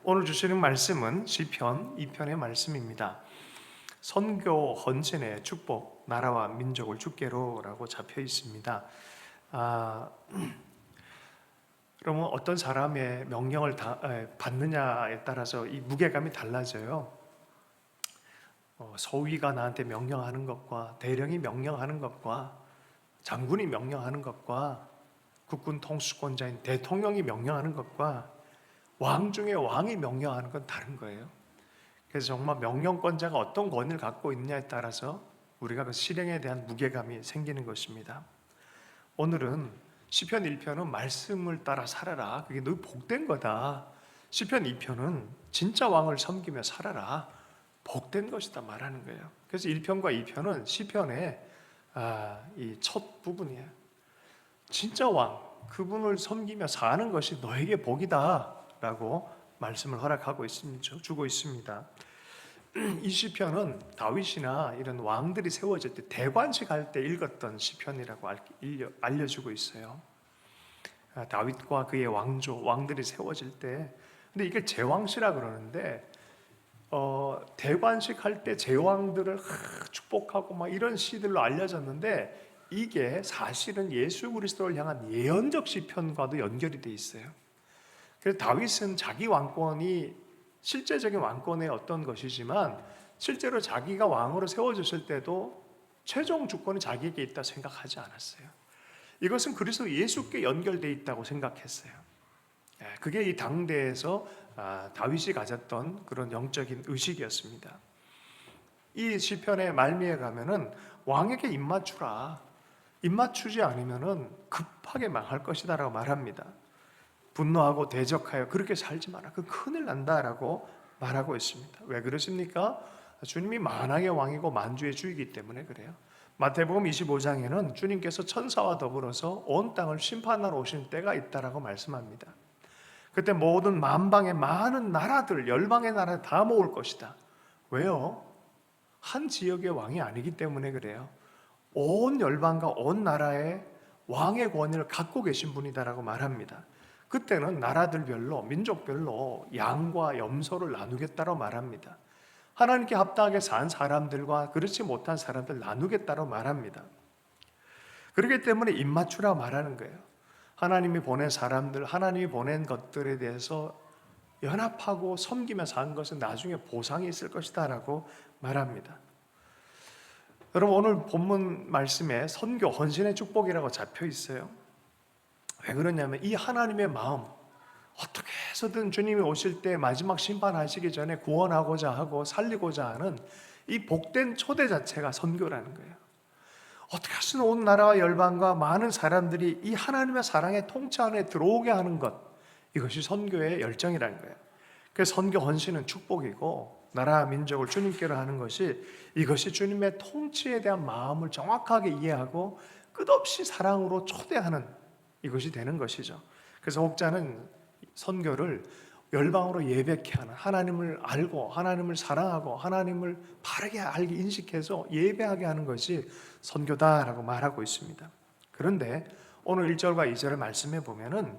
오늘 주시는 말씀은 시편 2편의 말씀입니다. 선교 헌신의 축복, 나라와 민족을 주께로라고 잡혀 있습니다. 그러면 어떤 사람의 명령을 받느냐에 따라서 이 무게감이 달라져요. 소위가 나한테 명령하는 것과 대령이 명령하는 것과 장군이 명령하는 것과 국군 통수권자인 대통령이 명령하는 것과 왕 중에 왕이 명령하는 건 다른 거예요. 그래서 정말 명령권자가 어떤 권위를 갖고 있느냐에 따라서 우리가 그 실행에 대한 무게감이 생기는 것입니다. 오늘은 시편 1편은 말씀을 따라 살아라. 그게 너희 복된 거다. 시편 2편은 진짜 왕을 섬기며 살아라. 복된 것이다 말하는 거예요. 그래서 1편과 2편은 시편의 이 첫 부분이에요. 진짜 왕, 그분을 섬기며 사는 것이 너에게 복이다 라고 말씀을 허락하고 있습니다. 주고 있습니다. 이 시편은 다윗이나 이런 왕들이 세워질 때 대관식 할 때 읽었던 시편이라고 알려주고 있어요. 다윗과 그의 왕들이 세워질 때, 근데 이게 제왕시라 그러는데 대관식 할 때 제왕들을 축복하고 막 이런 시들로 알려졌는데 이게 사실은 예수 그리스도를 향한 예언적 시편과도 연결이 돼 있어요. 그래서 다윗은 자기 왕권이 실제적인 왕권의 어떤 것이지만 실제로 자기가 왕으로 세워졌을 때도 최종 주권이 자기에게 있다 생각하지 않았어요. 이것은 그리스도 예수께 연결되어 있다고 생각했어요. 그게 이 당대에서 다윗이 가졌던 그런 영적인 의식이었습니다. 이 시편의 말미에 가면은 왕에게 입맞추라. 입맞추지 않으면은 급하게 망할 것이다라고 말합니다. 분노하고 대적하여 그렇게 살지 마라. 그 큰일 난다라고 말하고 있습니다. 왜 그러십니까? 주님이 만왕의 왕이고 만주의 주이기 때문에 그래요. 마태복음 25장에는 주님께서 천사와 더불어서 온 땅을 심판하러 오신 때가 있다라고 말씀합니다. 그때 모든 만방의 많은 나라들, 열방의 나라 다 모을 것이다. 왜요? 한 지역의 왕이 아니기 때문에 그래요. 온 열방과 온 나라의 왕의 권위를 갖고 계신 분이다라고 말합니다. 그때는 나라들별로 민족별로 양과 염소를 나누겠다고 말합니다. 하나님께 합당하게 산 사람들과 그렇지 못한 사람들 나누겠다고 말합니다. 그렇기 때문에 입맞추라 말하는 거예요. 하나님이 보낸 사람들, 하나님이 보낸 것들에 대해서 연합하고 섬기며 사는 것은 나중에 보상이 있을 것이다 라고 말합니다. 여러분, 오늘 본문 말씀에 선교 헌신의 축복이라고 잡혀 있어요. 왜 그러냐면 이 하나님의 마음, 어떻게 해서든 주님이 오실 때 마지막 심판하시기 전에 구원하고자 하고 살리고자 하는 이 복된 초대 자체가 선교라는 거예요. 어떻게 해서든 온 나라와 열방과 많은 사람들이 이 하나님의 사랑의 통치 안에 들어오게 하는 것, 이것이 선교의 열정이라는 거예요. 그래서 선교 헌신은 축복이고 나라 민족을 주님께로 하는 것이, 이것이 주님의 통치에 대한 마음을 정확하게 이해하고 끝없이 사랑으로 초대하는 이것이 되는 것이죠. 그래서 혹자는 선교를 열방으로 예배케 하는, 하나님을 알고 하나님을 사랑하고 하나님을 바르게 알게 인식해서 예배하게 하는 것이 선교다라고 말하고 있습니다. 그런데 오늘 1절과 2절을 말씀해 보면은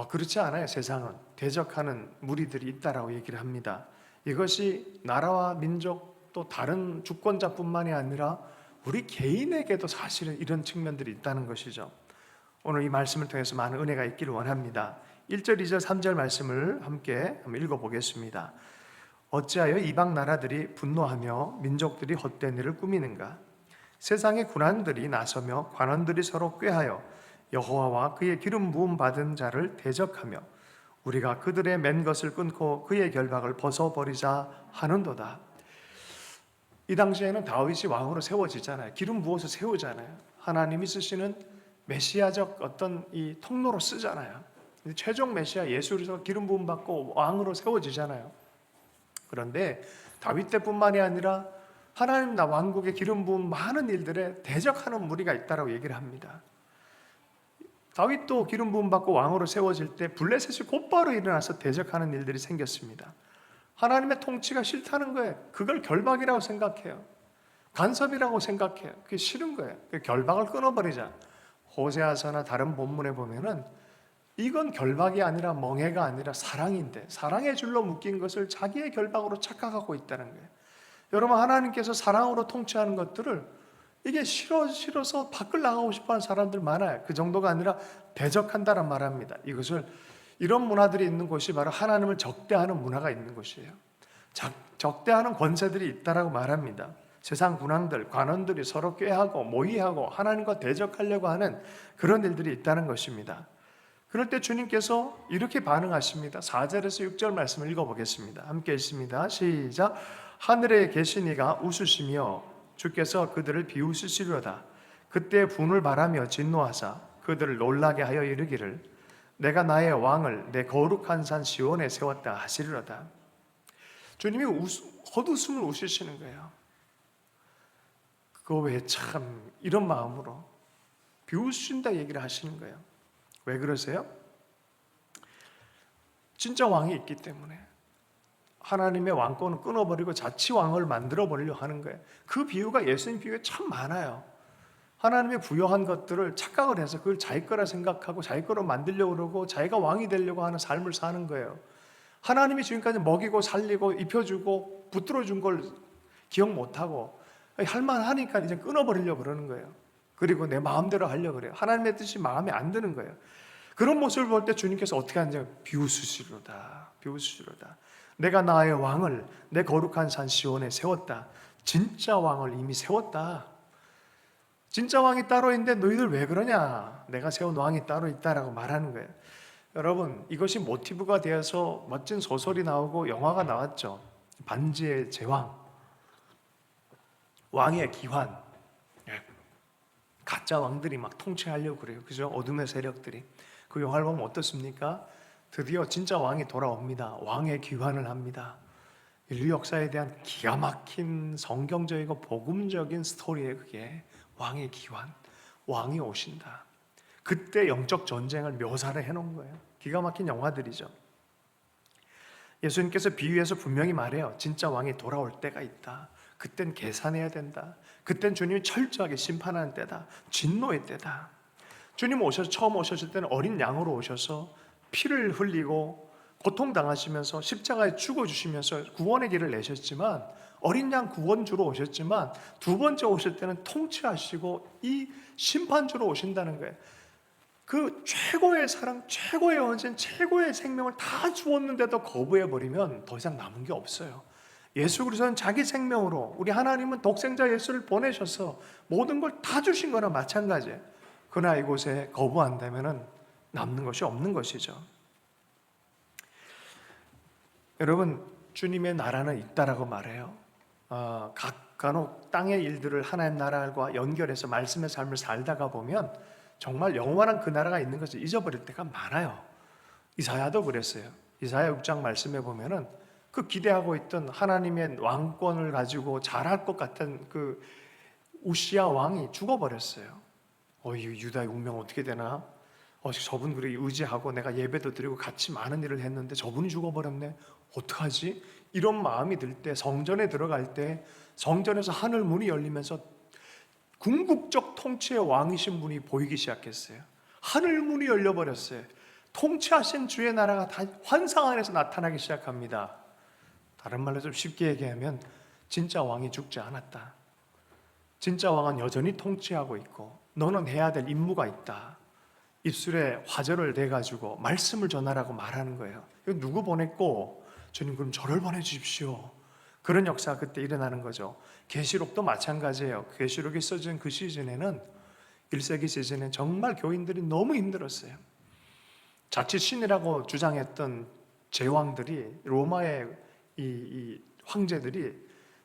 그렇지 않아요. 세상은 대적하는 무리들이 있다라고 얘기를 합니다. 이것이 나라와 민족 또 다른 주권자뿐만이 아니라 우리 개인에게도 사실은 이런 측면들이 있다는 것이죠. 오늘 이 말씀을 통해서 많은 은혜가 있기를 원합니다. 1절, 2절, 3절 말씀을 함께 한번 읽어보겠습니다. 어찌하여 이방 나라들이 분노하며 민족들이 헛된 일을 꾸미는가? 세상의 군환들이 나서며 관원들이 서로 꾀하여 여호와와 그의 기름 부음 받은 자를 대적하며 우리가 그들의 맨 것을 끊고 그의 결박을 벗어버리자 하는도다. 이 당시에는 다윗이 왕으로 세워지잖아요. 기름 부어서 세우잖아요. 하나님이 쓰시는 메시아적 어떤 이 통로로 쓰잖아요. 최종 메시아 예수 그리스도가 기름 부음 받고 왕으로 세워지잖아요. 그런데 다윗 때뿐만이 아니라 하나님 나 왕국의 기름 부음 많은 일들에 대적하는 무리가 있다라고 얘기를 합니다. 다윗도 기름 부음 받고 왕으로 세워질 때 블레셋이 곧바로 일어나서 대적하는 일들이 생겼습니다. 하나님의 통치가 싫다는 거예요. 그걸 결박이라고 생각해요. 간섭이라고 생각해요. 그게 싫은 거예요. 결박을 끊어버리자. 호세아서나 다른 본문에 보면은 이건 결박이 아니라 멍해가 아니라 사랑인데 사랑의 줄로 묶인 것을 자기의 결박으로 착각하고 있다는 거예요. 여러분, 하나님께서 사랑으로 통치하는 것들을 이게 싫어서 밖을 나가고 싶어하는 사람들 많아요. 그 정도가 아니라 대적한다는 말합니다. 이런 문화들이 있는 곳이 바로 하나님을 적대하는 문화가 있는 곳이에요. 적대하는 권세들이 있다라고 말합니다. 세상 군왕들, 관원들이 서로 꾀하고 모의하고 하나님과 대적하려고 하는 그런 일들이 있다는 것입니다. 그럴 때 주님께서 이렇게 반응하십니다. 4절에서 6절 말씀을 읽어보겠습니다. 함께 읽습니다. 시작. 하늘에 계신 이가 웃으시며 주께서 그들을 비웃으시려다. 그때 분을 바라며 진노하사 그들을 놀라게 하여 이르기를 내가 나의 왕을 내 거룩한 산 시온에 세웠다 하시리로다. 주님이 헛웃음을 웃으시는 거예요. 그거 왜 참 이런 마음으로 비웃으신다 얘기를 하시는 거예요. 왜 그러세요? 진짜 왕이 있기 때문에 하나님의 왕권을 끊어버리고 자치왕을 만들어버리려고 하는 거예요. 그 비유가 예수님 비유에 참 많아요. 하나님의 부여한 것들을 착각을 해서 그걸 자기 거라 생각하고 자기 거로 만들려고 그러고 자기가 왕이 되려고 하는 삶을 사는 거예요. 하나님이 지금까지 먹이고 살리고 입혀주고 붙들어준 걸 기억 못하고 할만하니까 이제 끊어버리려고 그러는 거예요. 그리고 내 마음대로 하려고 그래요. 하나님의 뜻이 마음에 안 드는 거예요. 그런 모습을 볼 때 주님께서 어떻게 하는지 비웃으시로다. 비웃으시로다. 내가 나의 왕을 내 거룩한 산 시온에 세웠다. 진짜 왕을 이미 세웠다. 진짜 왕이 따로 있는데 너희들 왜 그러냐? 내가 세운 왕이 따로 있다라고 말하는 거예요. 여러분, 이것이 모티브가 되어서 멋진 소설이 나오고 영화가 나왔죠. 반지의 제왕, 왕의 기환. 가짜 왕들이 막 통치하려고 그래요. 그죠? 어둠의 세력들이. 그 영화를 보면 어떻습니까? 드디어 진짜 왕이 돌아옵니다. 왕의 귀환을 합니다. 인류 역사에 대한 기가 막힌 성경적이고 복음적인 스토리예요. 그게 왕의 귀환, 왕이 오신다. 그때 영적 전쟁을 묘사를 해놓은 거예요. 기가 막힌 영화들이죠. 예수님께서 비유에서 분명히 말해요. 진짜 왕이 돌아올 때가 있다. 그땐 계산해야 된다. 그땐 주님이 철저하게 심판하는 때다. 진노의 때다. 주님 처음 오셨을 때는 어린 양으로 오셔서 피를 흘리고 고통당하시면서 십자가에 죽어주시면서 구원의 길을 내셨지만, 어린 양 구원주로 오셨지만 두 번째 오실 때는 통치하시고 이 심판주로 오신다는 거예요. 그 최고의 사랑, 최고의 헌신, 최고의 생명을 다 주었는데도 거부해버리면 더 이상 남은 게 없어요. 예수 그리스도는 자기 생명으로, 우리 하나님은 독생자 예수를 보내셔서 모든 걸 다 주신 거나 마찬가지예요. 그러나 이곳에 거부한다면 남는 것이 없는 것이죠. 여러분, 주님의 나라는 있다라고 말해요. 간혹 땅의 일들을 하나님 나라와 연결해서 말씀의 삶을 살다가 보면 정말 영원한 그 나라가 있는 것을 잊어버릴 때가 많아요. 이사야도 그랬어요. 이사야 6장 말씀에 보면은 그 기대하고 있던 하나님의 왕권을 가지고 잘할 것 같은 그 우시야 왕이 죽어버렸어요. 유다의 운명 어떻게 되나? 저분 그래 의지하고 내가 예배도 드리고 같이 많은 일을 했는데 저분이 죽어버렸네. 어떡하지? 이런 마음이 들 때, 성전에 들어갈 때 성전에서 하늘 문이 열리면서 궁극적 통치의 왕이신 분이 보이기 시작했어요. 하늘 문이 열려버렸어요. 통치하신 주의 나라가 다 환상 안에서 나타나기 시작합니다. 다른 말로 좀 쉽게 얘기하면 진짜 왕이 죽지 않았다. 진짜 왕은 여전히 통치하고 있고 너는 해야 될 임무가 있다. 입술에 화절을 대가지고 말씀을 전하라고 말하는 거예요. 이거 누구 보냈고? 주님 그럼 저를 보내주십시오. 그런 역사가 그때 일어나는 거죠. 계시록도 마찬가지예요. 계시록이 써진 그 시즌에는 1세기 시즌에 정말 교인들이 너무 힘들었어요. 자칫 신이라고 주장했던 제왕들이, 로마의 이 황제들이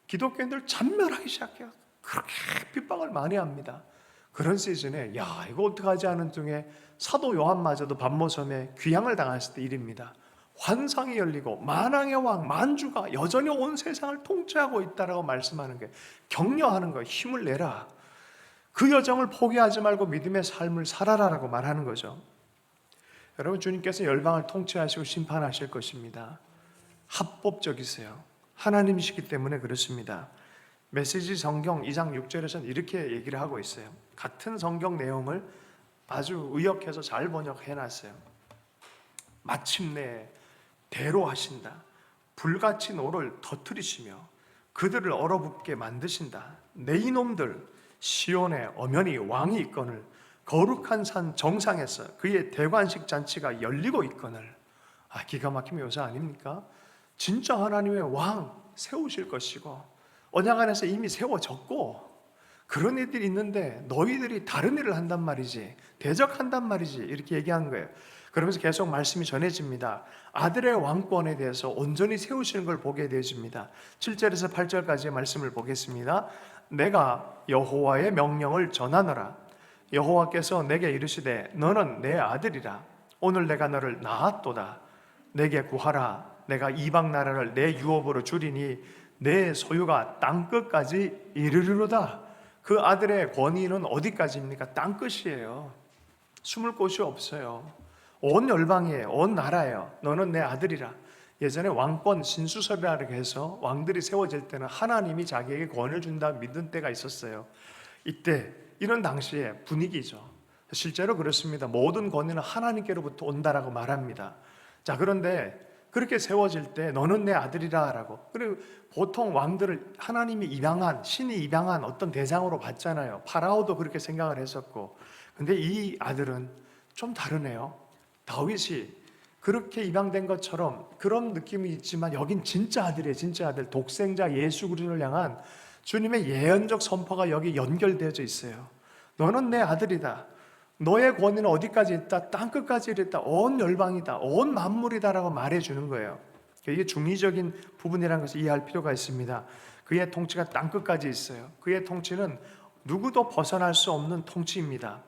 기독교인들을 잔멸하기 시작해요. 그렇게 핍박을 많이 합니다. 그런 시즌에 이거 어떡하지 하는 중에 사도 요한마저도 밤모섬에 귀향을 당했을 때 일입니다. 환상이 열리고 만왕의 왕 만주가 여전히 온 세상을 통치하고 있다라고 말씀하는 게, 격려하는 거예요. 힘을 내라. 그 여정을 포기하지 말고 믿음의 삶을 살아라라고 말하는 거죠. 여러분, 주님께서 열방을 통치하시고 심판하실 것입니다. 합법적이세요. 하나님이시기 때문에 그렇습니다. 메시지 성경 2장 6절에서는 이렇게 얘기를 하고 있어요. 같은 성경 내용을 아주 의역해서 잘 번역해 놨어요. 마침내 대로 하신다. 불같이 너를 터뜨리시며 그들을 얼어붙게 만드신다. 내 이놈들 시온에 엄연히 왕이 있거늘 거룩한 산 정상에서 그의 대관식 잔치가 열리고 있거늘. 기가 막힌 묘사 아닙니까? 진짜 하나님의 왕 세우실 것이고 언약 안에서 이미 세워졌고 그런 일들이 있는데 너희들이 다른 일을 한단 말이지, 대적한단 말이지, 이렇게 얘기한 거예요. 그러면서 계속 말씀이 전해집니다. 아들의 왕권에 대해서 온전히 세우시는 걸 보게 되어집니다. 7절에서 8절까지의 말씀을 보겠습니다. 내가 여호와의 명령을 전하노라. 여호와께서 내게 이르시되 너는 내 아들이라. 오늘 내가 너를 낳았도다. 내게 구하라. 내가 이방 나라를 내 유업으로 주리니 내 소유가 땅끝까지 이르르로다. 그 아들의 권위는 어디까지입니까? 땅끝이에요. 숨을 곳이 없어요. 온 열방이에요. 온 나라예요. 너는 내 아들이라. 예전에 왕권 신수설이라고 해서 왕들이 세워질 때는 하나님이 자기에게 권위를 준다 믿는 때가 있었어요. 이때 이런 당시의 분위기죠. 실제로 그렇습니다. 모든 권위는 하나님께로부터 온다라고 말합니다. 자, 그런데 그렇게 세워질 때 너는 내 아들이라 라고. 그리고 보통 왕들을 하나님이 입양한, 신이 입양한 어떤 대상으로 봤잖아요. 파라오도 그렇게 생각을 했었고. 근데 이 아들은 좀 다르네요. 다윗이 그렇게 입양된 것처럼 그런 느낌이 있지만 여긴 진짜 아들이에요. 진짜 아들. 독생자 예수 그리스도를 향한 주님의 예언적 선포가 여기 연결되어져 있어요. 너는 내 아들이다. 너의 권위는 어디까지 있다? 땅끝까지 있다. 온 열방이다. 온 만물이다라고 말해주는 거예요. 이게 중의적인 부분이라는 것을 이해할 필요가 있습니다. 그의 통치가 땅끝까지 있어요. 그의 통치는 누구도 벗어날 수 없는 통치입니다.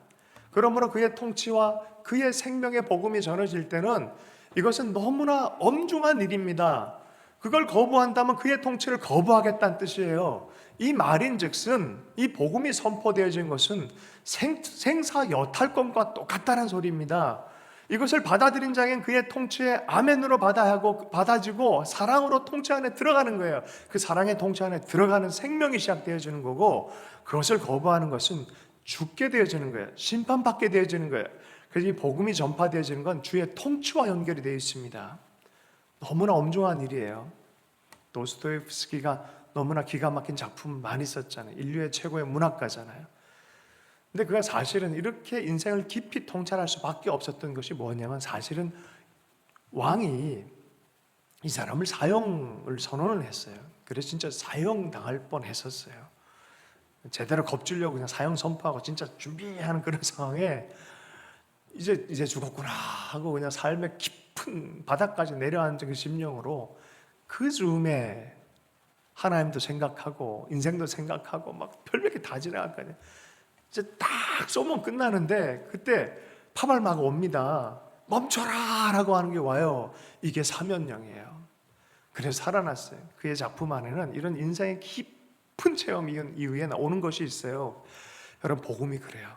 그러므로 그의 통치와 그의 생명의 복음이 전해질 때는 이것은 너무나 엄중한 일입니다. 그걸 거부한다면 그의 통치를 거부하겠다는 뜻이에요. 이 말인즉슨 이 복음이 선포되어진 것은 생사 여탈권과 똑같다는 소리입니다. 이것을 받아들인 자에겐 그의 통치에 아멘으로 받아지고 사랑으로 통치 안에 들어가는 거예요. 그 사랑의 통치 안에 들어가는 생명이 시작되어지는 거고, 그것을 거부하는 것은 죽게 되어지는 거예요. 심판받게 되어지는 거예요. 그래서 이 복음이 전파되어지는 건 주의 통치와 연결이 되어 있습니다. 너무나 엄중한 일이에요. 도스토옙스키가 너무나 기가 막힌 작품 많이 썼잖아요. 인류의 최고의 문학가잖아요. 근데 그가 사실은 이렇게 인생을 깊이 통찰할 수밖에 없었던 것이 뭐냐면, 사실은 왕이 이 사람을 사형을 선언을 했어요. 그래서 진짜 사형당할 뻔했었어요. 제대로 겁주려고 그냥 사형 선포하고 진짜 준비하는 그런 상황에 이제 죽었구나 하고 그냥 삶의 깊은 바닥까지 내려앉은 그 심령으로 그 즈음에 하나님도 생각하고 인생도 생각하고 막 별별 게 다 지나갔거든요. 이제 딱 쏘면 끝나는데 그때 파발마가 옵니다. 멈춰라 라고 하는 게 와요. 이게 사면령이에요. 그래서 살아났어요. 그의 작품 안에는 이런 인생의 깊은 체험 이후에 나오는 것이 있어요. 여러분, 복음이 그래요.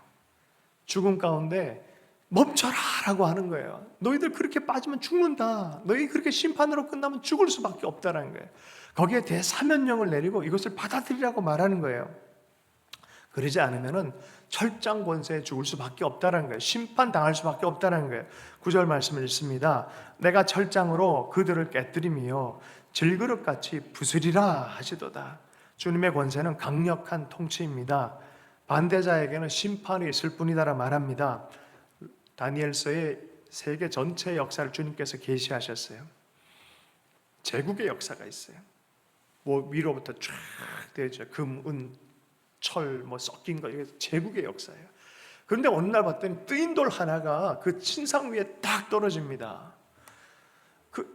죽음 가운데 멈춰라 라고 하는 거예요. 너희들 그렇게 빠지면 죽는다. 너희 그렇게 심판으로 끝나면 죽을 수밖에 없다는 거예요. 거기에 대사면령을 내리고 이것을 받아들이라고 말하는 거예요. 그러지 않으면 철장 권세에 죽을 수밖에 없다는 거예요. 심판당할 수밖에 없다는 거예요. 9절 말씀을 읽습니다. 내가 철장으로 그들을 깨뜨리며 질그릇같이 부수리라 하시도다. 주님의 권세는 강력한 통치입니다. 반대자에게는 심판이 있을 뿐이다라 말합니다. 다니엘서의 세계 전체의 역사를 주님께서 계시하셨어요. 제국의 역사가 있어요. 위로부터 쫙 되죠. 금, 은, 철, 섞인 거, 이게 제국의 역사예요. 그런데 어느 날 봤더니 뜨인 돌 하나가 그 신상 위에 딱 떨어집니다.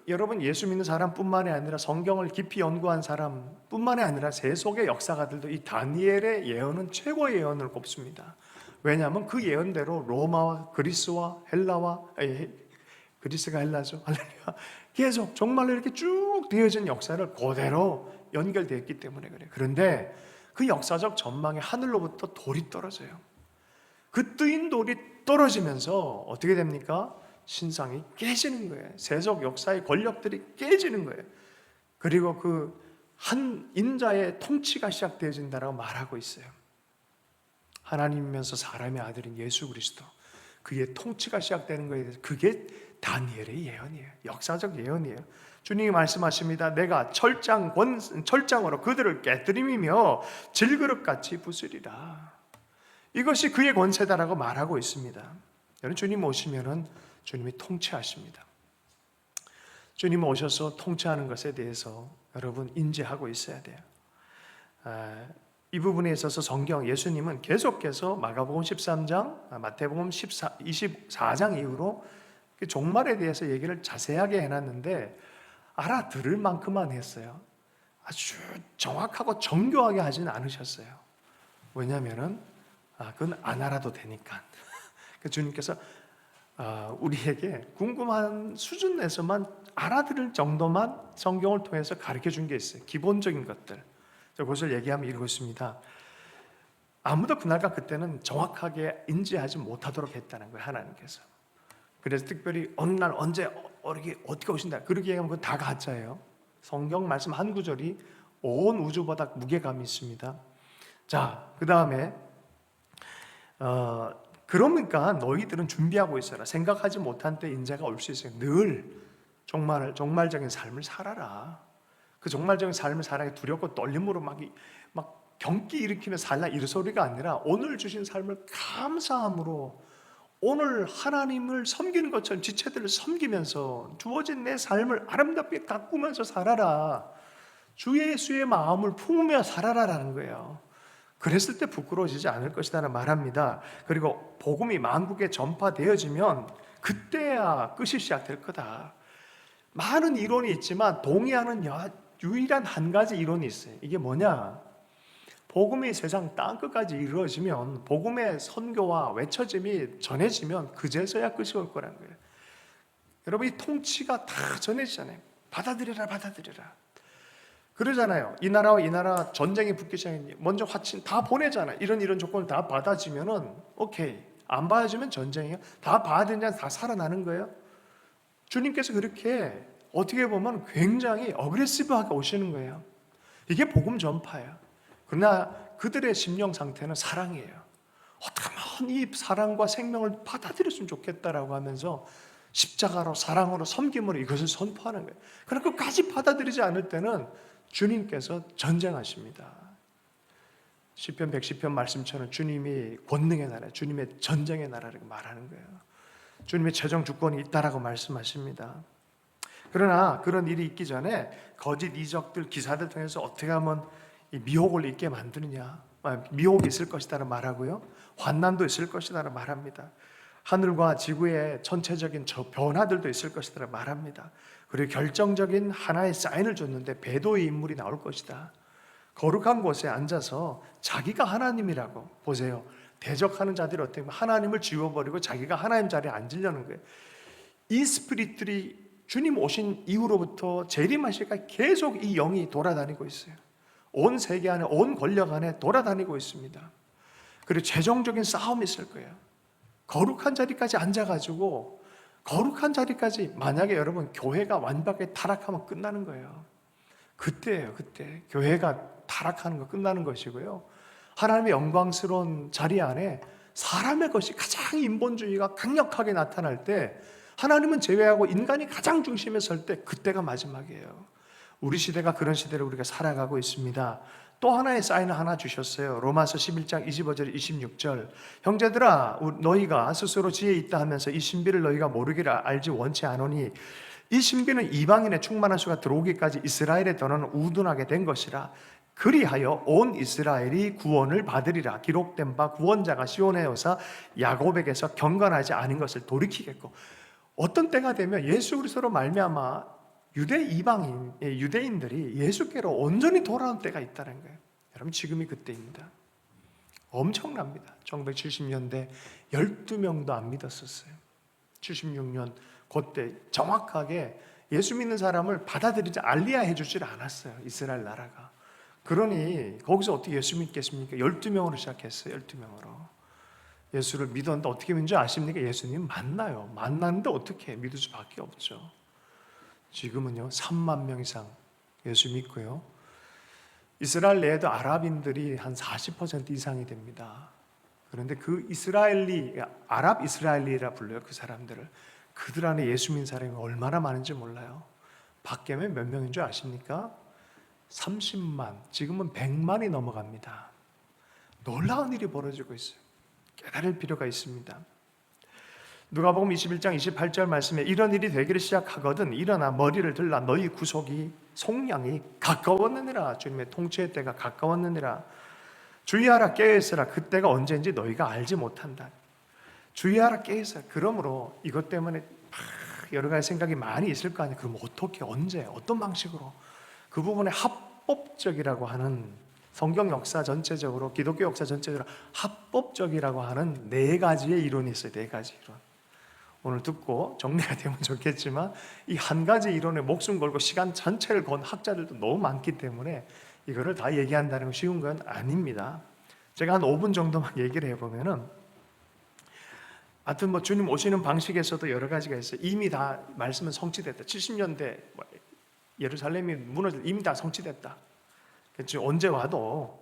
여러분, 예수 믿는 사람뿐만이 아니라 성경을 깊이 연구한 사람뿐만이 아니라 세속의 역사가들도 이 다니엘의 예언은 최고의 예언을 꼽습니다. 왜냐하면 그 예언대로 로마와 그리스와 그리스가 헬라죠. 할렐루야. 계속 정말로 이렇게 쭉 되어진 역사를 그대로 연결되었기 때문에 그래요. 그런데 그 역사적 전망에 하늘로부터 돌이 떨어져요. 그 뜨인 돌이 떨어지면서 어떻게 됩니까? 신상이 깨지는 거예요. 세속 역사의 권력들이 깨지는 거예요. 그리고 그 한 인자의 통치가 시작되어진다라고 말하고 있어요. 하나님이면서 사람의 아들인 예수 그리스도, 그의 통치가 시작되는 것에 대해서 그게 다니엘의 예언이에요. 역사적 예언이에요. 주님이 말씀하십니다. 내가 철장으로 그들을 깨뜨리며 질그릇같이 부수리라. 이것이 그의 권세다라고 말하고 있습니다. 여러분, 주님 오시면은 주님이 통치하십니다. 주님 오셔서 통치하는 것에 대해서 여러분 인지하고 있어야 돼요. 이 부분에 있어서 성경 예수님은 계속해서 마가복음 13장, 마태복음 24장 이후로 종말에 대해서 얘기를 자세하게 해놨는데 알아들을 만큼만 했어요. 아주 정확하고 정교하게 하지는 않으셨어요. 왜냐하면은 그건 안 알아도 되니까. 주님께서 우리에게 궁금한 수준에서만 알아들을 정도만 성경을 통해서 가르쳐 준 게 있어요. 기본적인 것들. 그것을 얘기하면 이러고 있습니다. 아무도 그날과 그때는 정확하게 인지하지 못하도록 했다는 거예요, 하나님께서. 그래서 특별히 어느 날 언제 어떻게 오신다 그렇게 얘기하면 그건 다 가짜예요. 성경 말씀 한 구절이 온 우주보다 무게감이 있습니다. 자, 그 다음에 그러니까 너희들은 준비하고 있어라. 생각하지 못한 때 인자가 올 수 있어요. 늘 종말적인 삶을 살아라. 그 종말적인 삶을 살아야 두렵고 떨림으로 막 경기 일으키며 살라 이 소리가 아니라 오늘 주신 삶을 감사함으로 오늘 하나님을 섬기는 것처럼 지체들을 섬기면서 주어진 내 삶을 아름답게 가꾸면서 살아라. 주 예수의 마음을 품으며 살아라라는 거예요. 그랬을 때 부끄러워지지 않을 것이라는 말합니다. 그리고 복음이 만국에 전파되어지면 그때야 끝이 시작될 거다. 많은 이론이 있지만 동의하는 유일한 한 가지 이론이 있어요. 이게 뭐냐? 복음이 세상 땅끝까지 이루어지면, 복음의 선교와 외쳐짐이 전해지면 그제서야 끝이 올 거라는 거예요. 여러분, 이 통치가 다 전해지잖아요. 받아들여라. 그러잖아요. 이 나라와 이 나라 전쟁이 붙기 시작했니 먼저 화친 다 보내잖아요. 이런 조건을 다 받아주면은 오케이. 안 받아주면 전쟁이에요. 다 받은 자는 다 살아나는 거예요. 주님께서 그렇게 어떻게 보면 굉장히 어그레시브하게 오시는 거예요. 이게 복음 전파예요. 그러나 그들의 심령 상태는 사랑이에요. 어떻게 하면 이 사랑과 생명을 받아들였으면 좋겠다라고 하면서 십자가로 사랑으로 섬김으로 이것을 선포하는 거예요. 그러나 끝까지 받아들이지 않을 때는 주님께서 전쟁하십니다. 시편 110편 말씀처럼 주님이 권능의 나라, 주님의 전쟁의 나라를 말하는 거예요. 주님의 최종 주권이 있다라고 말씀하십니다. 그러나 그런 일이 있기 전에 거짓 이적들, 기사들 통해서 어떻게 하면 이 미혹을 있게 만드느냐, 미혹이 있을 것이다라고 말하고요, 환난도 있을 것이다라고 말합니다. 하늘과 지구의 전체적인 변화들도 있을 것이다라고 말합니다. 그리고 결정적인 하나의 사인을 줬는데 배도의 인물이 나올 것이다. 거룩한 곳에 앉아서 자기가 하나님이라고, 보세요, 대적하는 자들이 어떻게 보면 하나님을 지워버리고 자기가 하나님 자리에 앉으려는 거예요. 이 스피릿들이 주님 오신 이후로부터 재림하실까 계속 이 영이 돌아다니고 있어요. 온 세계 안에, 온 권력 안에 돌아다니고 있습니다. 그리고 최종적인 싸움이 있을 거예요. 거룩한 자리까지 앉아가지고, 거룩한 자리까지, 만약에 여러분 교회가 완벽하게 타락하면 끝나는 거예요. 그때예요. 그때 교회가 타락하는 거 끝나는 것이고요, 하나님의 영광스러운 자리 안에 사람의 것이 가장 인본주의가 강력하게 나타날 때, 하나님은 제외하고 인간이 가장 중심에 설 때, 그때가 마지막이에요. 우리 시대가 그런 시대를 우리가 살아가고 있습니다. 또 하나의 사인을 하나 주셨어요. 로마서 11장 25절 26절. 형제들아, 너희가 스스로 지혜 있다 하면서 이 신비를 너희가 모르기를 알지 원치 않으니 이 신비는 이방인의 충만한 수가 들어오기까지 이스라엘의 더는 우둔하게 된 것이라. 그리하여 온 이스라엘이 구원을 받으리라. 기록된 바 구원자가 시온에 오사 야곱에게서 경건하지 않은 것을 돌이키겠고. 어떤 때가 되면 예수 그리스도로 말미암아 유대인들이 예수께로 온전히 돌아온 때가 있다는 거예요. 여러분, 지금이 그때입니다. 엄청납니다. 1970년대 12명도 안 믿었었어요. 76년 그때 정확하게 예수 믿는 사람을 받아들이지 알리야 해주질 않았어요, 이스라엘 나라가. 그러니 거기서 어떻게 예수 믿겠습니까? 12명으로 시작했어요. 12명으로 예수를 믿었는데 어떻게 믿는지 아십니까? 예수님 만나요. 만났는데 어떻게 믿을 수밖에 없죠. 지금은요 3만 명 이상 예수 믿고요, 이스라엘 내에도 아랍인들이 한 40% 이상이 됩니다. 그런데 그 이스라엘리, 아랍 이스라엘리라 불러요. 그 사람들을. 그들 안에 예수 믿는 사람이 얼마나 많은지 몰라요. 밖에면 몇 명인 줄 아십니까? 30만, 지금은 100만이 넘어갑니다. 놀라운 일이 벌어지고 있어요. 깨달을 필요가 있습니다. 누가복음 21장 28절 말씀에 이런 일이 되기를 시작하거든 일어나 머리를 들라 너희 구속이 속량이 가까웠느니라. 주님의 통치의 때가 가까웠느니라. 주의하라 깨어있으라 그때가 언제인지 너희가 알지 못한다. 주의하라 깨어있으라. 그러므로 이것 때문에 여러 가지 생각이 많이 있을 거 아니에요. 그럼 어떻게 언제 어떤 방식으로 그 부분에 합법적이라고 하는 성경 역사 전체적으로 기독교 역사 전체적으로 합법적이라고 하는 네 가지의 이론이 있어요. 네 가지 이론. 오늘 듣고 정리가 되면 좋겠지만 이 한 가지 이론에 목숨 걸고 시간 전체를 건 학자들도 너무 많기 때문에 이거를 다 얘기한다는 건 쉬운 건 아닙니다. 제가 한 5분 정도만 얘기를 해보면은 하여튼 뭐 주님 오시는 방식에서도 여러 가지가 있어요. 이미 다 말씀은 성취됐다. 70년대 예루살렘이 무너질 이미 다 성취됐다. 그렇죠. 언제 와도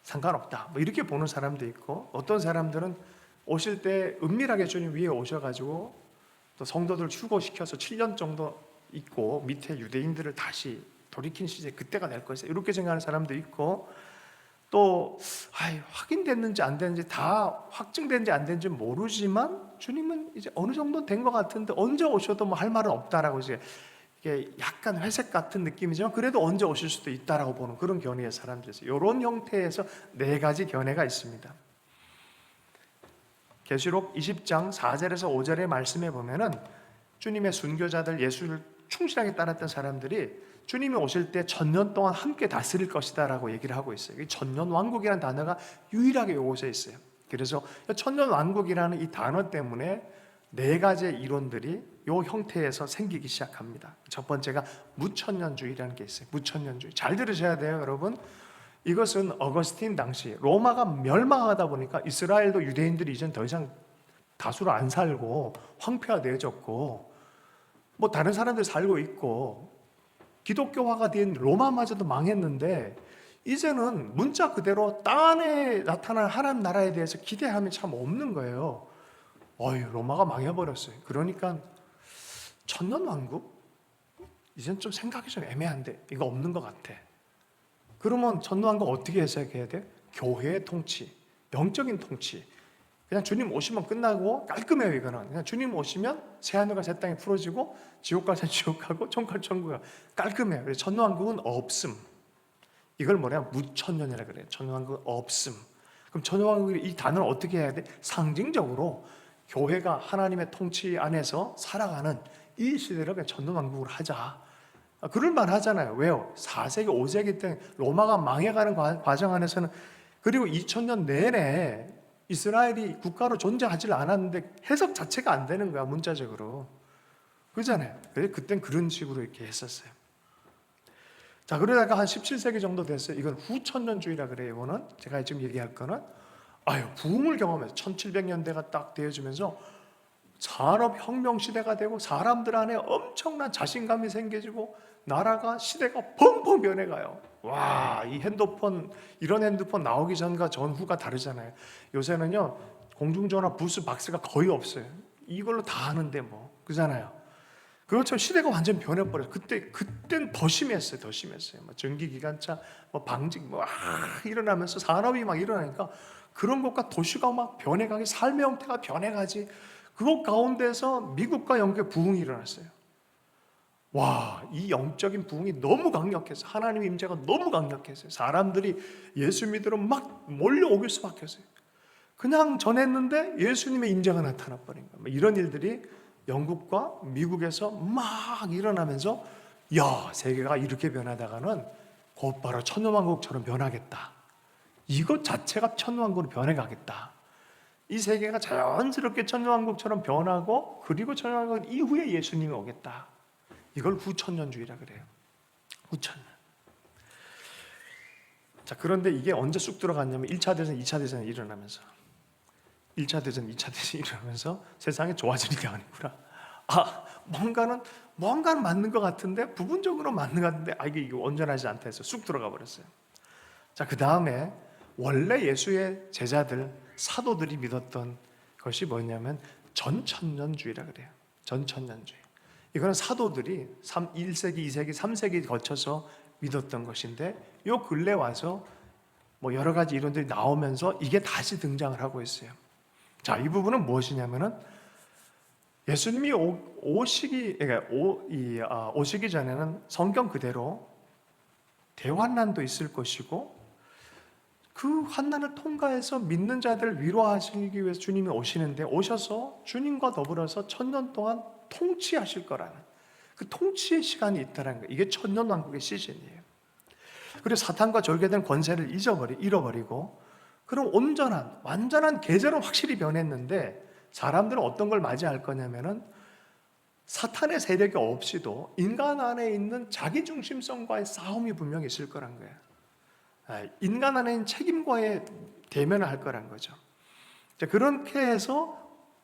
상관없다. 뭐 이렇게 보는 사람도 있고 어떤 사람들은 오실 때 은밀하게 주님 위에 오셔가지고 또 성도들 출고시켜서 7년 정도 있고 밑에 유대인들을 다시 돌이킨 시제 그때가 될 것이다. 이렇게 생각하는 사람도 있고 또 확인됐는지 안 됐는지 다 확증됐는지 안 됐는지 모르지만 주님은 이제 어느 정도 된 것 같은데 언제 오셔도 뭐 할 말은 없다라고 이제 이게 약간 회색 같은 느낌이지만 그래도 언제 오실 수도 있다라고 보는 그런 견해의 사람들이 있어요. 이런 형태에서 네 가지 견해가 있습니다. 계시록 20장 4절에서 5절의 말씀에 보면은 주님의 순교자들 예수를 충실하게 따랐던 사람들이 주님이 오실 때 1000년 동안 함께 다스릴 것이다 라고 얘기를 하고 있어요. 이 천년왕국이라는 단어가 유일하게 이곳에 있어요. 그래서 천년왕국이라는 이 단어 때문에 네 가지의 이론들이 이 형태에서 생기기 시작합니다. 첫 번째가 무천년주의라는 게 있어요. 무천년주의. 잘 들으셔야 돼요, 여러분. 이것은 어거스틴 당시 로마가 멸망하다 보니까 이스라엘도 유대인들이 이젠 더 이상 다수로 안 살고 황폐화되어졌고 뭐 다른 사람들 살고 있고 기독교화가 된 로마마저도 망했는데 이제는 문자 그대로 땅 안에 나타난 하나님 나라에 대해서 기대함이 참 없는 거예요. 로마가 망해버렸어요. 그러니까 천년왕국? 이젠 좀 생각이 좀 애매한데 이거 없는 것 같아. 그러면 천년왕국 어떻게 해석해야 돼? 교회의 통치, 영적인 통치. 그냥 주님 오시면 끝나고 깔끔해요. 이거는 그냥 주님 오시면 새하늘과 새 땅이 풀어지고 지옥 갈 사람 지옥 가고 천국 갈 천국 깔끔해요. 그래서 천년왕국은 없음. 이걸 뭐냐 무천년이라 그래요. 천년왕국은 없음. 그럼 천년왕국이 이 단어를 어떻게 해야 돼? 상징적으로 교회가 하나님의 통치 안에서 살아가는 이 시대를 그냥 천년왕국으로 하자. 그럴만 하잖아요. 왜요? 4세기, 5세기 때 로마가 망해가는 과정 안에서는 그리고 2000년 내내 이스라엘이 국가로 존재하지 않았는데 해석 자체가 안 되는 거야, 문자적으로. 그잖아요. 그래서 그땐 그런 식으로 이렇게 했었어요. 자, 그러다가 한 17세기 정도 됐어요. 이건 후천년주의라 그래요. 이거는 제가 지금 얘기할 거는 부흥을 경험해서 1700년대가 딱 되어지면서 산업혁명 시대가 되고 사람들 안에 엄청난 자신감이 생겨지고 나라가 시대가 펑펑 변해가요. 와, 이 핸드폰 이런 핸드폰 나오기 전과 전후가 다르잖아요. 요새는요 공중전화 부스 박스가 거의 없어요. 이걸로 다 하는데 뭐 그잖아요. 그것처럼 시대가 완전 변해버려요. 그땐 더 심했어요. 더 심했어요. 뭐 전기기관차, 뭐 방직, 일어나면서 산업이 막 일어나니까 그런 것과 도시가 막 변해가기, 삶의 형태가 변해가지. 그것 가운데서 미국과 영국의 부흥이 일어났어요. 와, 이 영적인 부흥이 너무 강력해서 하나님의 임재가 너무 강력했어요. 사람들이 예수 믿으러 막 몰려오길 수밖에 없어요. 그냥 전했는데 예수님의 임재가 나타나 버린 거예요. 이런 일들이 영국과 미국에서 막 일어나면서 세계가 이렇게 변하다가는 곧바로 천년왕국처럼 변하겠다. 이것 자체가 천년왕국으로 변해가겠다. 이 세계가 자연스럽게 천년왕국처럼 변하고 그리고 천년왕국 이후에 예수님이 오겠다. 이걸 후천년주의라 그래요. 후천년. 자, 그런데 이게 언제 쑥 들어갔냐면 1차 대전, 2차 대전이 일어나면서 1차 대전, 2차 대전이 일어나면서 세상이 좋아지는 게 아니구나. 뭔가는 맞는 것 같은데 부분적으로 맞는 것 같은데 이게 온전하지 않다 해서 쑥 들어가 버렸어요. 자, 그 다음에 원래 예수의 제자들, 사도들이 믿었던 것이 뭐냐면 전천년주의라 그래요. 전천년주의. 이거는 사도들이 1세기, 2세기, 3세기 거쳐서 믿었던 것인데 요 근래 와서 뭐 여러 가지 이론들이 나오면서 이게 다시 등장을 하고 있어요. 자, 이 부분은 무엇이냐면은 예수님이 오시기 전에는 성경 그대로 대환난도 있을 것이고 그 환난을 통과해서 믿는 자들을 위로하시기 위해서 주님이 오시는데 오셔서 주님과 더불어서 1000년 동안 통치하실 거라는 그 통치의 시간이 있다는 거예요. 이게 천년왕국의 시즌이에요. 그리고 사탄과 절개된 권세를 잃어버리고 그럼 완전한 계절은 확실히 변했는데 사람들은 어떤 걸 맞이할 거냐면은 사탄의 세력이 없이도 인간 안에 있는 자기중심성과의 싸움이 분명히 있을 거란 거예요. 인간 안에 있는 책임과의 대면을 할 거란 거죠. 그렇게 해서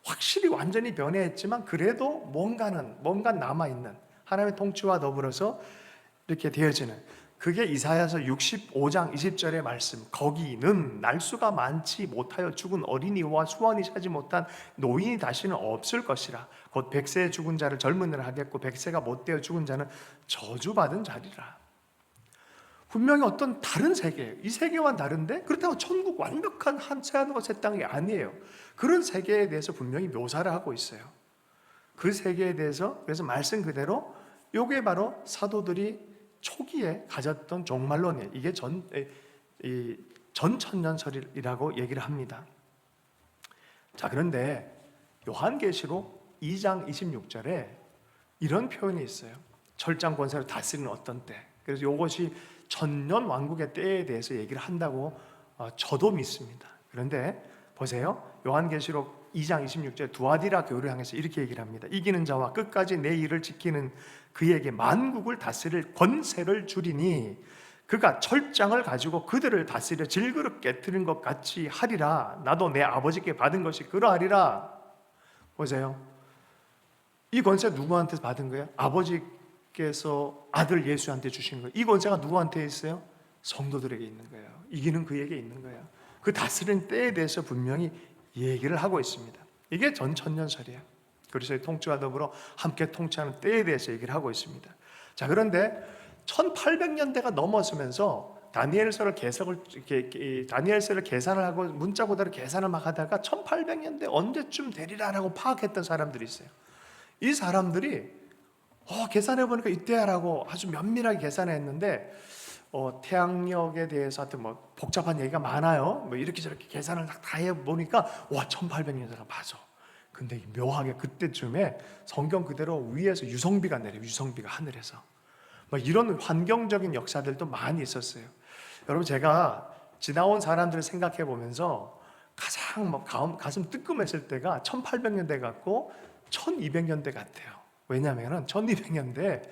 확실히 완전히 변해했지만 그래도 뭔가 남아있는 하나님의 통치와 더불어서 이렇게 되어지는 그게 이사야서 65장 20절의 말씀. 거기는 날수가 많지 못하여 죽은 어린이와 수완이 차지 못한 노인이 다시는 없을 것이라. 곧 100세에 죽은 자를 젊은이라 하겠고 100세가 못되어 죽은 자는 저주받은 자리라. 분명히 어떤 다른 세계예요. 이 세계와는 다른데 그렇다고 천국 완벽한 새하늘과 새 땅이 아니에요. 그런 세계에 대해서 분명히 묘사를 하고 있어요. 그 세계에 대해서 그래서 말씀 그대로 이게 바로 사도들이 초기에 가졌던 종말론이에요. 이게 전천년설이라고 얘기를 합니다. 자, 그런데 요한계시록 2장 26절에 이런 표현이 있어요. 철장 권세로 다스리는 어떤 때. 그래서 이것이 천년 왕국의 때에 대해서 얘기를 한다고 저도 믿습니다. 그런데 보세요. 요한계시록 2장 26절 두아디라 교회를 향해서 이렇게 얘기를 합니다. 이기는 자와 끝까지 내 일을 지키는 그에게 만국을 다스릴 권세를 주리니 그가 철장을 가지고 그들을 다스려 질그릇 깨트린 것 같이 하리라. 나도 내 아버지께 받은 것이 그러하리라. 보세요. 이 권세 누구한테 받은 거예요? 아버지께서 아들 예수한테 주신 거예요. 이 권세가 누구한테 있어요? 성도들에게 있는 거예요. 이기는 그에게 있는 거예요. 그 다스리는 때에 대해서 분명히 얘기를 하고 있습니다. 이게 전천년설이에요. 그리스도의 통치와 더불어 함께 통치하는 때에 대해서 얘기를 하고 있습니다. 자, 그런데 1800년대가 넘어서면서 다니엘서를 계산을 하고 문자 그대로 계산을 막 하다가 1800년대 언제쯤 되리라라고 파악했던 사람들이 있어요. 이 사람들이 계산해 보니까 이때야라고 아주 면밀하게 계산했는데 태양력에 대해서 하여튼 뭐 복잡한 얘기가 많아요. 뭐 이렇게 저렇게 계산을 다 해보니까 1800년대가 맞아. 근데 묘하게 그때쯤에 성경 그대로 위에서 유성비가 내려요. 유성비가 하늘에서. 뭐 이런 환경적인 역사들도 많이 있었어요. 여러분, 제가 지나온 사람들을 생각해 보면서 가장 가슴 뜨끔했을 때가 1800년대 같고 1200년대 같아요. 왜냐하면 1200년대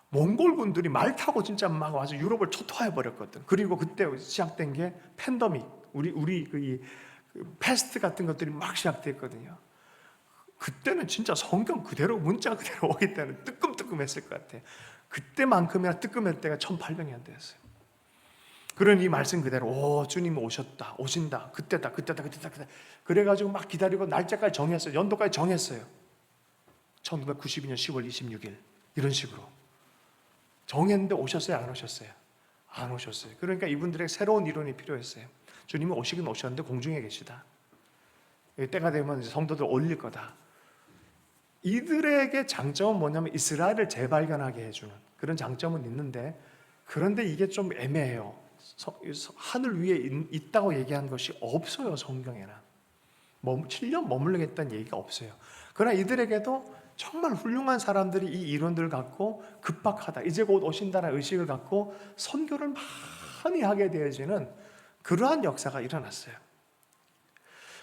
몽골군들이 말 타고 진짜 막 와서 유럽을 초토화해 버렸거든. 그리고 그때 시작된 게 팬데믹, 우리 그 패스트 같은 것들이 막 시작됐거든요. 그때는 진짜 성경 그대로 문자 그대로 오기 때문에 뜨끔뜨끔했을 것 같아요. 그때만큼이나 뜨끔할 때가 1800년대였어요. 그런 이 말씀 그대로 주님 오신다, 그때다. 그래가지고 막 기다리고 날짜까지 정했어요. 연도까지 정했어요. 1992년 10월 26일 이런 식으로 정했는데 오셨어요? 안 오셨어요? 안 오셨어요. 그러니까 이분들에게 새로운 이론이 필요했어요. 주님은 오시긴 오셨는데 공중에 계시다. 때가 되면 성도들 올릴 거다. 이들에게 장점은 뭐냐면 이스라엘을 재발견하게 해주는 그런 장점은 있는데, 그런데 이게 좀 애매해요. 하늘 위에 있다고 얘기한 것이 없어요. 성경에는 7년 머물르겠다는 얘기가 없어요. 그러나 이들에게도 정말 훌륭한 사람들이 이 이론들을 갖고 급박하다, 이제 곧 오신다는 의식을 갖고 선교를 많이 하게 되어지는 그러한 역사가 일어났어요.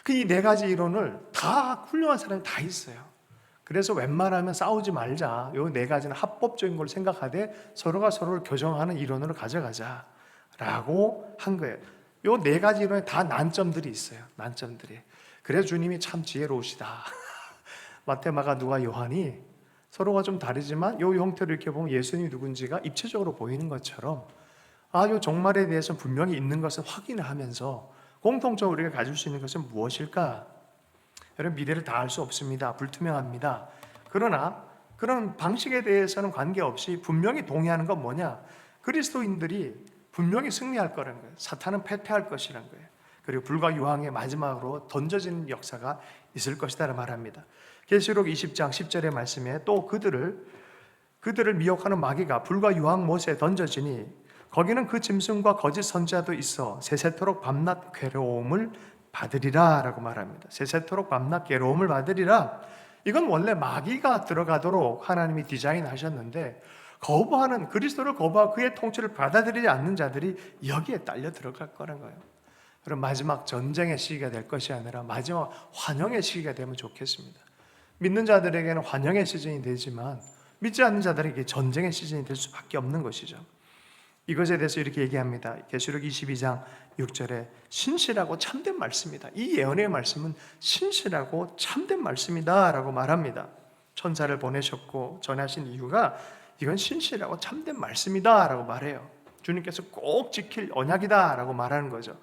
이 네 가지 이론을 다 훌륭한 사람이 다 있어요. 그래서 웬만하면 싸우지 말자. 이 네 가지는 합법적인 걸 생각하되 서로가 서로를 교정하는 이론으로 가져가자라고 한 거예요. 이 네 가지 이론에 다 난점들이 있어요. 난점들이. 그래서 주님이 참 지혜로우시다. 마태, 마가, 누가, 요한이 서로가 좀 다르지만 이 형태로 이렇게 보면 예수님이 누군지가 입체적으로 보이는 것처럼 아주 종말에 대해서 분명히 있는 것을 확인을 하면서 공통적으로 우리가 가질 수 있는 것은 무엇일까? 여러분, 미래를 다 알 수 없습니다. 불투명합니다. 그러나 그런 방식에 대해서는 관계없이 분명히 동의하는 건 뭐냐? 그리스도인들이 분명히 승리할 거라는 거예요. 사탄은 패퇴할 것이라는 거예요. 그리고 불과 유황의 마지막으로 던져지는 역사가 있을 것이다 말합니다. 계시록 20장 10절의 말씀에 또 그들을 미혹하는 마귀가 불과 유황 못에 던져지니 거기는 그 짐승과 거짓 선지자도 있어 세세토록 밤낮 괴로움을 받으리라 라고 말합니다. 세세토록 밤낮 괴로움을 받으리라. 이건 원래 마귀가 들어가도록 하나님이 디자인하셨는데 거부하는, 그리스도를 거부하고 그의 통치를 받아들이지 않는 자들이 여기에 딸려 들어갈 거라는 거예요. 그럼 마지막 전쟁의 시기가 될 것이 아니라 마지막 환영의 시기가 되면 좋겠습니다. 믿는 자들에게는 환영의 시즌이 되지만 믿지 않는 자들에게 전쟁의 시즌이 될 수밖에 없는 것이죠. 이것에 대해서 이렇게 얘기합니다. 계시록 22장 6절에 신실하고 참된 말씀이다. 이 예언의 말씀은 신실하고 참된 말씀이다 라고 말합니다. 천사를 보내셨고 전하신 이유가 이건 신실하고 참된 말씀이다 라고 말해요. 주님께서 꼭 지킬 언약이다 라고 말하는 거죠.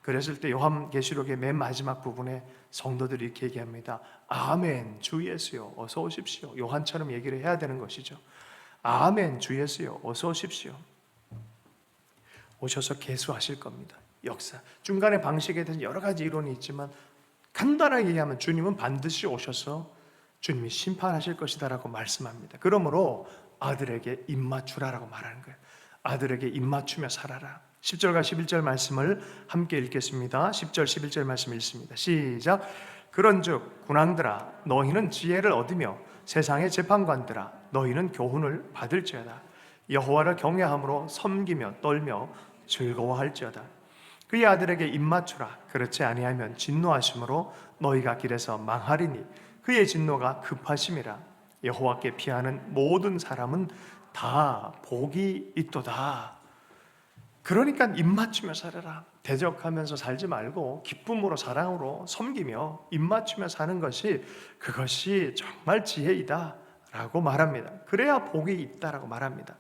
그랬을 때 요한계시록의 맨 마지막 부분에 성도들이 이렇게 얘기합니다. 아멘 주 예수여 어서 오십시오. 요한처럼 얘기를 해야 되는 것이죠. 아멘 주 예수여 어서 오십시오. 오셔서 계수하실 겁니다. 역사. 중간에 방식에 대해서 여러 가지 이론이 있지만 간단하게 얘기하면 주님은 반드시 오셔서 주님이 심판하실 것이다 라고 말씀합니다. 그러므로 아들에게 입맞추라라고 말하는 거예요. 아들에게 입맞추며 살아라. 10절과 11절 말씀을 함께 읽겠습니다. 10절 11절 말씀 읽습니다. 시작. 그런즉 군왕들아 너희는 지혜를 얻으며 세상의 재판관들아 너희는 교훈을 받을지어다. 여호와를 경외함으로 섬기며 떨며 즐거워할지어다. 그의 아들에게 입맞추라. 그렇지 아니하면 진노하심으로 너희가 길에서 망하리니 그의 진노가 급하심이라. 여호와께 피하는 모든 사람은 다 복이 있도다. 그러니까 입맞추며 살아라. 대적하면서 살지 말고 기쁨으로 사랑으로 섬기며 입맞추며 사는 것이 그것이 정말 지혜이다 라고 말합니다. 그래야 복이 있다라고 말합니다.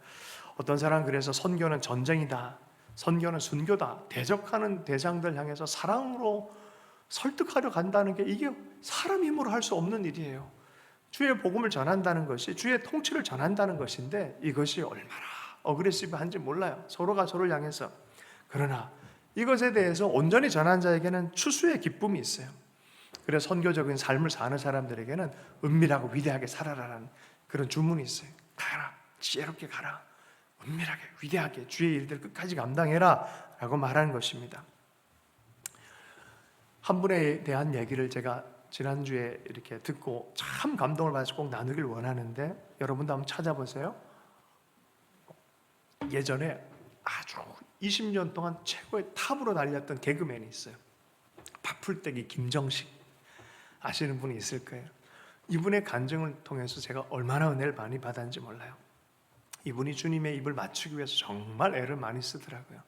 어떤 사람은 그래서 선교는 전쟁이다, 선교는 순교다, 대적하는 대상들 향해서 사랑으로 설득하려 간다는 게 이게 사람 힘으로 할 수 없는 일이에요. 주의 복음을 전한다는 것이 주의 통치를 전한다는 것인데 이것이 얼마나 어그레시브한지 몰라요. 서로가 서로를 향해서. 그러나 이것에 대해서 온전히 전한 자에게는 추수의 기쁨이 있어요. 그래서 선교적인 삶을 사는 사람들에게는 은밀하고 위대하게 살아라라는 그런 주문이 있어요. 가라, 지혜롭게 가라, 은밀하게 위대하게 주의 일들 끝까지 감당해라 라고 말하는 것입니다. 한 분에 대한 얘기를 제가 지난주에 이렇게 듣고 참 감동을 받아서 꼭 나누길 원하는데 여러분도 한번 찾아보세요. 예전에 아주 20년 동안 최고의 탑으로 달렸던 개그맨이 있어요. 밥풀떼기 김정식. 아시는 분이 있을 거예요. 이분의 간증을 통해서 제가 얼마나 은혜를 많이 받았는지 몰라요. 이분이 주님의 입을 맞추기 위해서 정말 애를 많이 쓰더라고요.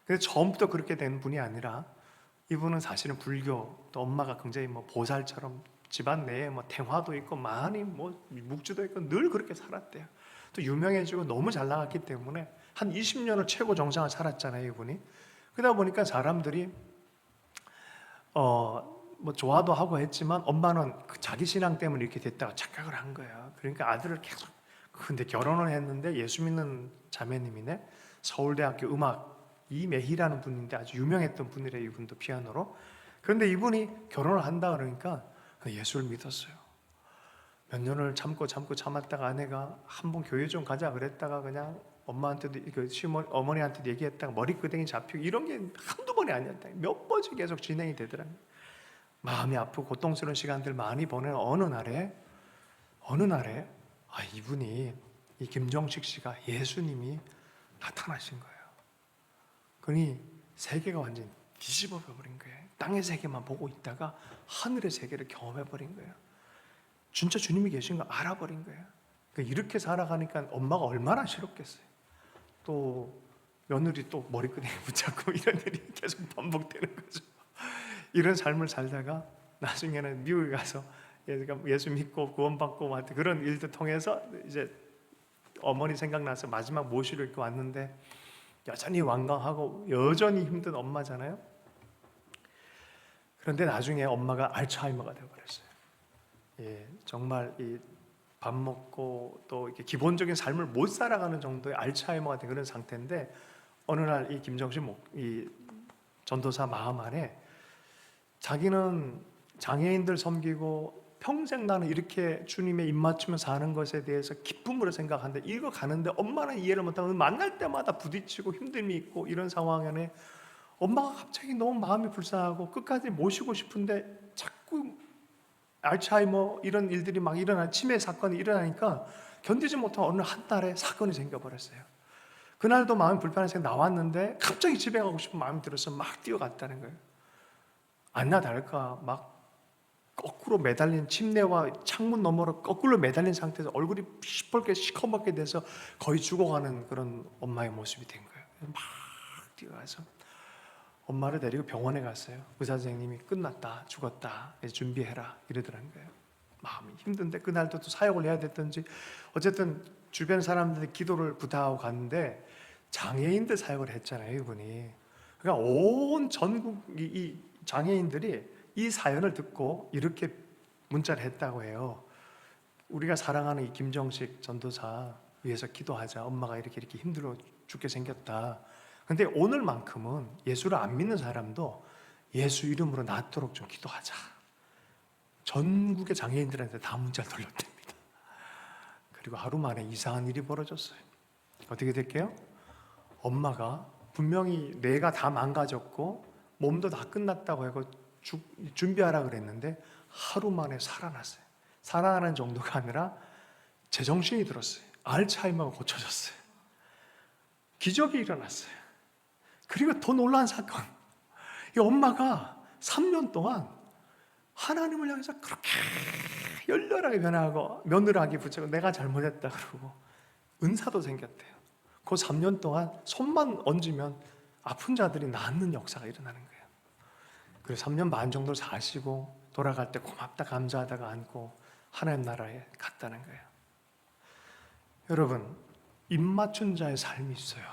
그래서 처음부터 그렇게 된 분이 아니라 이분은 사실은 불교, 또 엄마가 굉장히 보살처럼 집안 내에 태화도 있고 많이 묵주도 있고 늘 그렇게 살았대요. 또 유명해지고 너무 잘 나갔기 때문에 한 20년을 최고 정상을 살았잖아요, 이분이. 그러다 보니까 사람들이 좋아도 하고 했지만 엄마는 자기 신앙 때문에 이렇게 됐다고 착각을 한 거예요. 그러니까 아들을 계속, 근데 결혼을 했는데 예수 믿는 자매님이네. 서울대학교 음악 이매희라는 분인데 아주 유명했던 분이래요. 이분도 피아노로. 그런데 이분이 결혼을 한다 그러니까 예수를 믿었어요. 몇 년을 참았다가 아내가 한번 교회 좀 가자 그랬다가 그냥 엄마한테도 어머니한테도 얘기했다가 머리끄댕이 잡히고 이런 게 한두 번이 아니었다. 몇 번씩 계속 진행이 되더라고요. 마음이 아프고 고통스러운 시간들 많이 보내는 어느 날에 이분이 이 김정식 씨가 예수님이 나타나신 거예요. 그러니 세계가 완전히 뒤집어 버린 거예요. 땅의 세계만 보고 있다가 하늘의 세계를 경험해 버린 거예요. 진짜 주님이 계신 거 알아버린 거예요. 그러니까 이렇게 살아가니까 엄마가 얼마나 싫었겠어요. 또 며느리 또 머리끄댕이 붙잡고 이런 일이 계속 반복되는 거죠. 이런 삶을 살다가 나중에는 미국에 가서 예수 믿고 구원받고 그런 일들 통해서 이제 어머니 생각나서 마지막 모시를 입고 왔는데 여전히 완강하고 여전히 힘든 엄마잖아요. 그런데 나중에 엄마가 알츠하이머가 되어버렸어요. 예, 정말 이 밥 먹고 또 이렇게 기본적인 삶을 못 살아가는 정도의 알츠하이머가 된 그런 상태인데, 어느 날 이 김정식 이 전도사 마음 안에 자기는 장애인들 섬기고 평생 나는 이렇게 주님의 입맞추며 사는 것에 대해서 기쁨으로 생각하는데, 이거 가는데 엄마는 이해를 못하고 만날 때마다 부딪히고 힘듦이 있고 이런 상황에 엄마가 갑자기 너무 마음이 불쌍하고 끝까지 모시고 싶은데 자꾸 알츠하이머 이런 일들이 막 치매 사건이 일어나니까 견디지 못한 어느 한 달에 사건이 생겨버렸어요. 그날도 마음이 불편해서 나왔는데 갑자기 집에 가고 싶은 마음이 들어서 막 뛰어갔다는 거예요. 아니나 다를까 막 거꾸로 매달린, 침대와 창문 너머로 거꾸로 매달린 상태에서 얼굴이 시뻘게 시커멓게 돼서 거의 죽어가는 그런 엄마의 모습이 된 거예요. 막 뛰어가서 엄마를 데리고 병원에 갔어요. 의사 선생님이 끝났다, 죽었다, 이제 준비해라 이러더라는 거예요. 마음이 힘든데 그날도 또 사역을 해야 됐던지 어쨌든 주변 사람들한테 기도를 부탁하고 갔는데, 장애인들 사역을 했잖아요, 이분이. 그러니까 온 전국 이 장애인들이 이 사연을 듣고 이렇게 문자를 했다고 해요. 우리가 사랑하는 이 김정식 전도사 위해서 기도하자. 엄마가 이렇게 힘들어 죽게 생겼다. 근데 오늘만큼은 예수를 안 믿는 사람도 예수 이름으로 낫도록 좀 기도하자. 전국의 장애인들한테 다 문자를 돌렸답니다. 그리고 하루 만에 이상한 일이 벌어졌어요. 어떻게 될게요? 엄마가 분명히 뇌가 다 망가졌고 몸도 다 끝났다고 하고 준비하라 그랬는데 하루 만에 살아났어요. 살아나는 정도가 아니라 제정신이 들었어요. 알츠하이머가 고쳐졌어요. 기적이 일어났어요. 그리고 더 놀라운 사건, 이 엄마가 3년 동안 하나님을 향해서 그렇게 열렬하게 변화하고 며느리하게 붙잡고 내가 잘못했다 그러고 은사도 생겼대요. 그 3년 동안 손만 얹으면 아픈 자들이 낫는 역사가 일어나는 거예요. 그리고 3년 반 정도 사시고 돌아갈 때 고맙다 감사하다가 안고 하나님 나라에 갔다는 거예요. 여러분, 입맞춘 자의 삶이 있어요.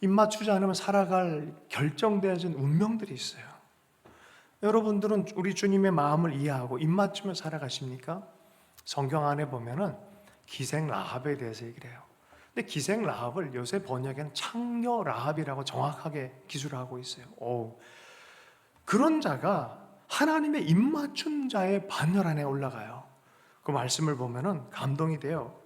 입맞추지 않으면 살아갈 결정되어진 운명들이 있어요. 여러분들은 우리 주님의 마음을 이해하고 입맞추며 살아가십니까? 성경 안에 보면은 기생 라합에 대해서 얘기를 해요. 근데 기생 라합을 요새 번역에는 창녀 라합이라고 정확하게 기술을 하고 있어요. 그런 자가 하나님의 입맞춘 자의 반열 안에 올라가요. 그 말씀을 보면은 감동이 돼요.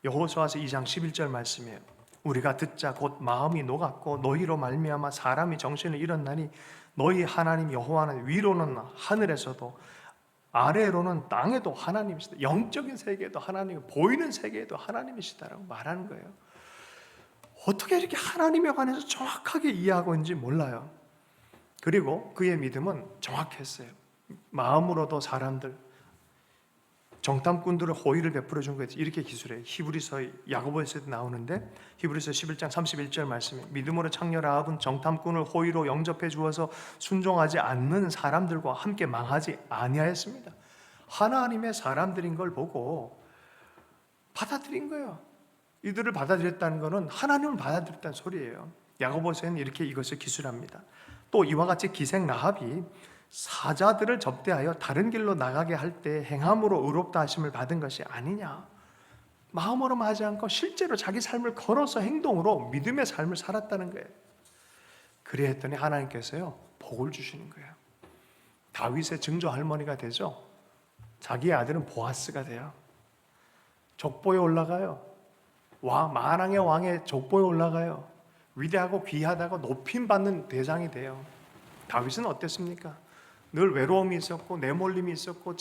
여호수아서 2장 11절 말씀이에요. 우리가 듣자 곧 마음이 녹았고 너희로 말미암아 사람이 정신을 잃었나니 너희 하나님 여호와는 위로는 하늘에서도 아래로는 땅에도 하나님이시다. 영적인 세계에도 하나님, 보이는 세계에도 하나님이시다라고 말하는 거예요. 어떻게 이렇게 하나님에 관해서 정확하게 이해하고 있는지 몰라요. 그리고 그의 믿음은 정확했어요. 마음으로도 사람들, 정탐꾼들의 호의를 베풀어 준 거예요. 이렇게 기술해요. 히브리서 야고보서에도 나오는데 히브리서 11장 31절 말씀에 믿음으로 창녀 라합은 정탐꾼을 호의로 영접해 주어서 순종하지 않는 사람들과 함께 망하지 아니하였습니다. 하나님의 사람들인 걸 보고 받아들인 거예요. 이들을 받아들였다는 것은 하나님을 받아들였다는 소리예요. 야고보서에는 이렇게 이것을 기술합니다. 또 이와 같이 기생 라합이 사자들을 접대하여 다른 길로 나가게 할 때 행함으로 의롭다 하심을 받은 것이 아니냐. 마음으로만 하지 않고 실제로 자기 삶을 걸어서 행동으로 믿음의 삶을 살았다는 거예요. 그리했더니 하나님께서요 복을 주시는 거예요. 다윗의 증조 할머니가 되죠. 자기의 아들은 보아스가 돼요. 족보에 올라가요. 만왕의 왕의 족보에 올라가요. 위대하고 귀하다고 높임받는 대상이 돼요. 다윗은 어땠습니까? 늘 외로움이 있었고 내몰림이 있었고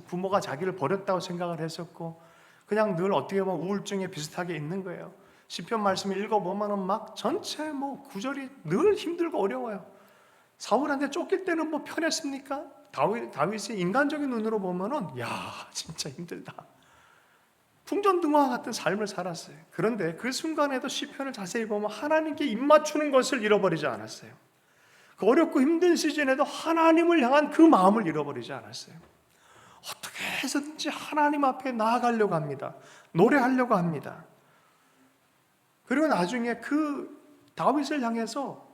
부모가 자기를 버렸다고 생각을 했었고 그냥 늘 어떻게 보면 우울증에 비슷하게 있는 거예요. 시편 말씀을 읽어보면 막 전체 구절이 늘 힘들고 어려워요. 사울한테 쫓길 때는 편했습니까? 다윗이 인간적인 눈으로 보면은 야 진짜 힘들다. 풍전등화 같은 삶을 살았어요. 그런데 그 순간에도 시편을 자세히 보면 하나님께 입맞추는 것을 잃어버리지 않았어요. 그 어렵고 힘든 시즌에도 하나님을 향한 그 마음을 잃어버리지 않았어요. 어떻게 해서든지 하나님 앞에 나아가려고 합니다. 노래하려고 합니다. 그리고 나중에 그 다윗을 향해서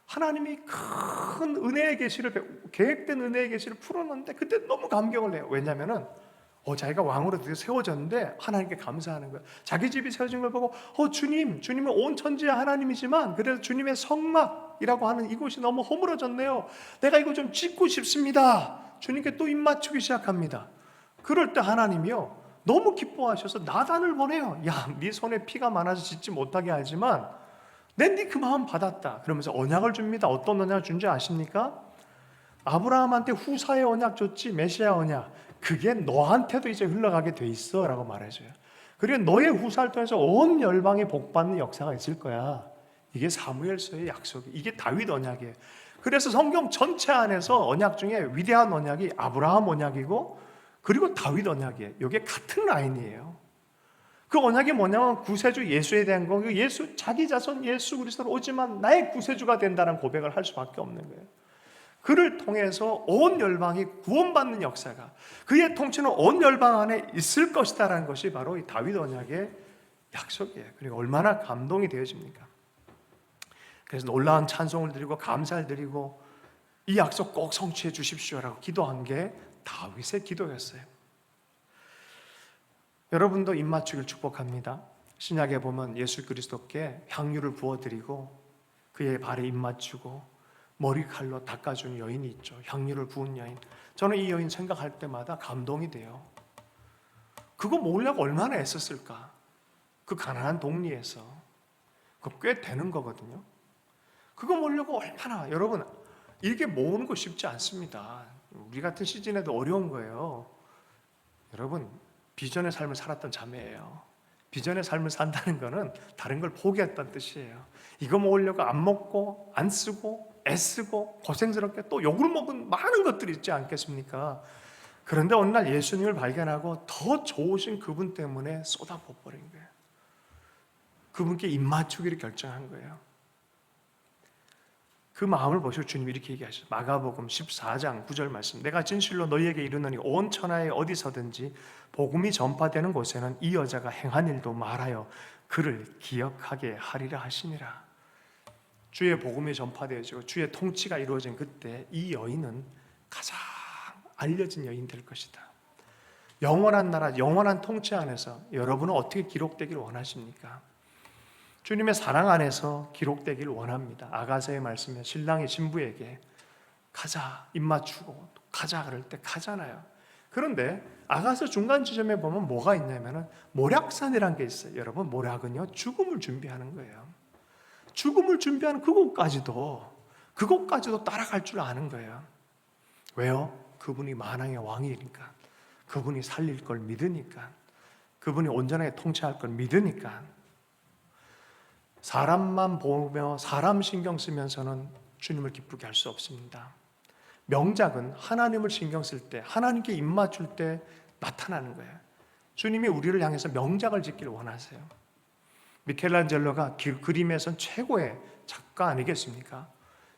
하나님이 큰 은혜의 계시를, 계획된 은혜의 계시를 풀었는데 그때 너무 감격을 해요. 왜냐하면은 자기가 왕으로 드디어 세워졌는데 하나님께 감사하는 거예요. 자기 집이 세워진 걸 보고 주님은 온 천지의 하나님이지만 그래도 주님의 성막이라고 하는 이곳이 너무 허물어졌네요. 내가 이거 좀 짓고 싶습니다. 주님께 또 입 맞추기 시작합니다. 그럴 때 하나님이요 너무 기뻐하셔서 나단을 보내요. 야, 네 손에 피가 많아서 짓지 못하게 하지만 네 그 마음 받았다. 그러면서 언약을 줍니다. 어떤 언약을 준지 아십니까? 아브라함한테 후사의 언약 줬지, 메시아 언약. 그게 너한테도 이제 흘러가게 돼 있어 라고 말해줘요. 그리고 너의 후사를 통해서 온 열방에 복받는 역사가 있을 거야. 이게 사무엘서의 약속이, 이게 다윗 언약이에요. 그래서 성경 전체 안에서 언약 중에 위대한 언약이 아브라함 언약이고 그리고 다윗 언약이에요. 이게 같은 라인이에요. 그 언약이 뭐냐면 구세주 예수에 대한 거, 예수, 자기 자손 예수 그리스도로 오지만 나의 구세주가 된다는 고백을 할 수밖에 없는 거예요. 그를 통해서 온 열방이 구원받는 역사가, 그의 통치는 온 열방 안에 있을 것이다라는 것이 바로 이 다윗 언약의 약속이에요. 그리고 얼마나 감동이 되어집니까? 그래서 놀라운 찬송을 드리고 감사를 드리고 이 약속 꼭 성취해 주십시오라고 기도한 게 다윗의 기도였어요. 여러분도 입맞추기를 축복합니다. 신약에 보면 예수 그리스도께 향유를 부어드리고 그의 발에 입맞추고 머리칼로 닦아준 여인이 있죠. 향유를 부은 여인. 저는 이 여인 생각할 때마다 감동이 돼요. 그거 모으려고 얼마나 애썼을까? 그 가난한 동리에서. 그거 꽤 되는 거거든요. 그거 모으려고 얼마나, 여러분 이렇게 모으는 거 쉽지 않습니다. 우리 같은 시즌에도 어려운 거예요. 여러분 비전의 삶을 살았던 자매예요. 비전의 삶을 산다는 거는 다른 걸 포기했다는 뜻이에요. 이거 모으려고 안 먹고 안 쓰고 애쓰고 고생스럽게 또 욕을 먹은 많은 것들이 있지 않겠습니까? 그런데 어느 날 예수님을 발견하고 더 좋으신 그분 때문에 쏟아부어버린 거예요. 그분께 입맞추기를 결정한 거예요. 그 마음을 보시고 주님이 이렇게 얘기하셨어요. 마가복음 14장 9절 말씀. 내가 진실로 너희에게 이르노니 온 천하에 어디서든지 복음이 전파되는 곳에는 이 여자가 행한 일도 말하여 그를 기억하게 하리라 하시니라. 주의 복음이 전파되어지고 주의 통치가 이루어진 그때 이 여인은 가장 알려진 여인 될 것이다. 영원한 나라, 영원한 통치 안에서 여러분은 어떻게 기록되기를 원하십니까? 주님의 사랑 안에서 기록되기를 원합니다. 아가서의 말씀에 신랑이 신부에게 가자, 입맞추고 가자 그럴 때 가잖아요. 그런데 아가서 중간 지점에 보면 뭐가 있냐면은 모략산이라는 게 있어요. 여러분 모략은요 죽음을 준비하는 거예요. 죽음을 준비하는 그곳까지도 따라갈 줄 아는 거예요. 왜요? 그분이 만왕의 왕이니까, 그분이 살릴 걸 믿으니까, 그분이 온전하게 통치할 걸 믿으니까. 사람만 보며 사람 신경 쓰면서는 주님을 기쁘게 할 수 없습니다. 명작은 하나님을 신경 쓸 때, 하나님께 입맞출 때 나타나는 거예요. 주님이 우리를 향해서 명작을 짓기를 원하세요. 미켈란젤로가 그림에선 최고의 작가 아니겠습니까?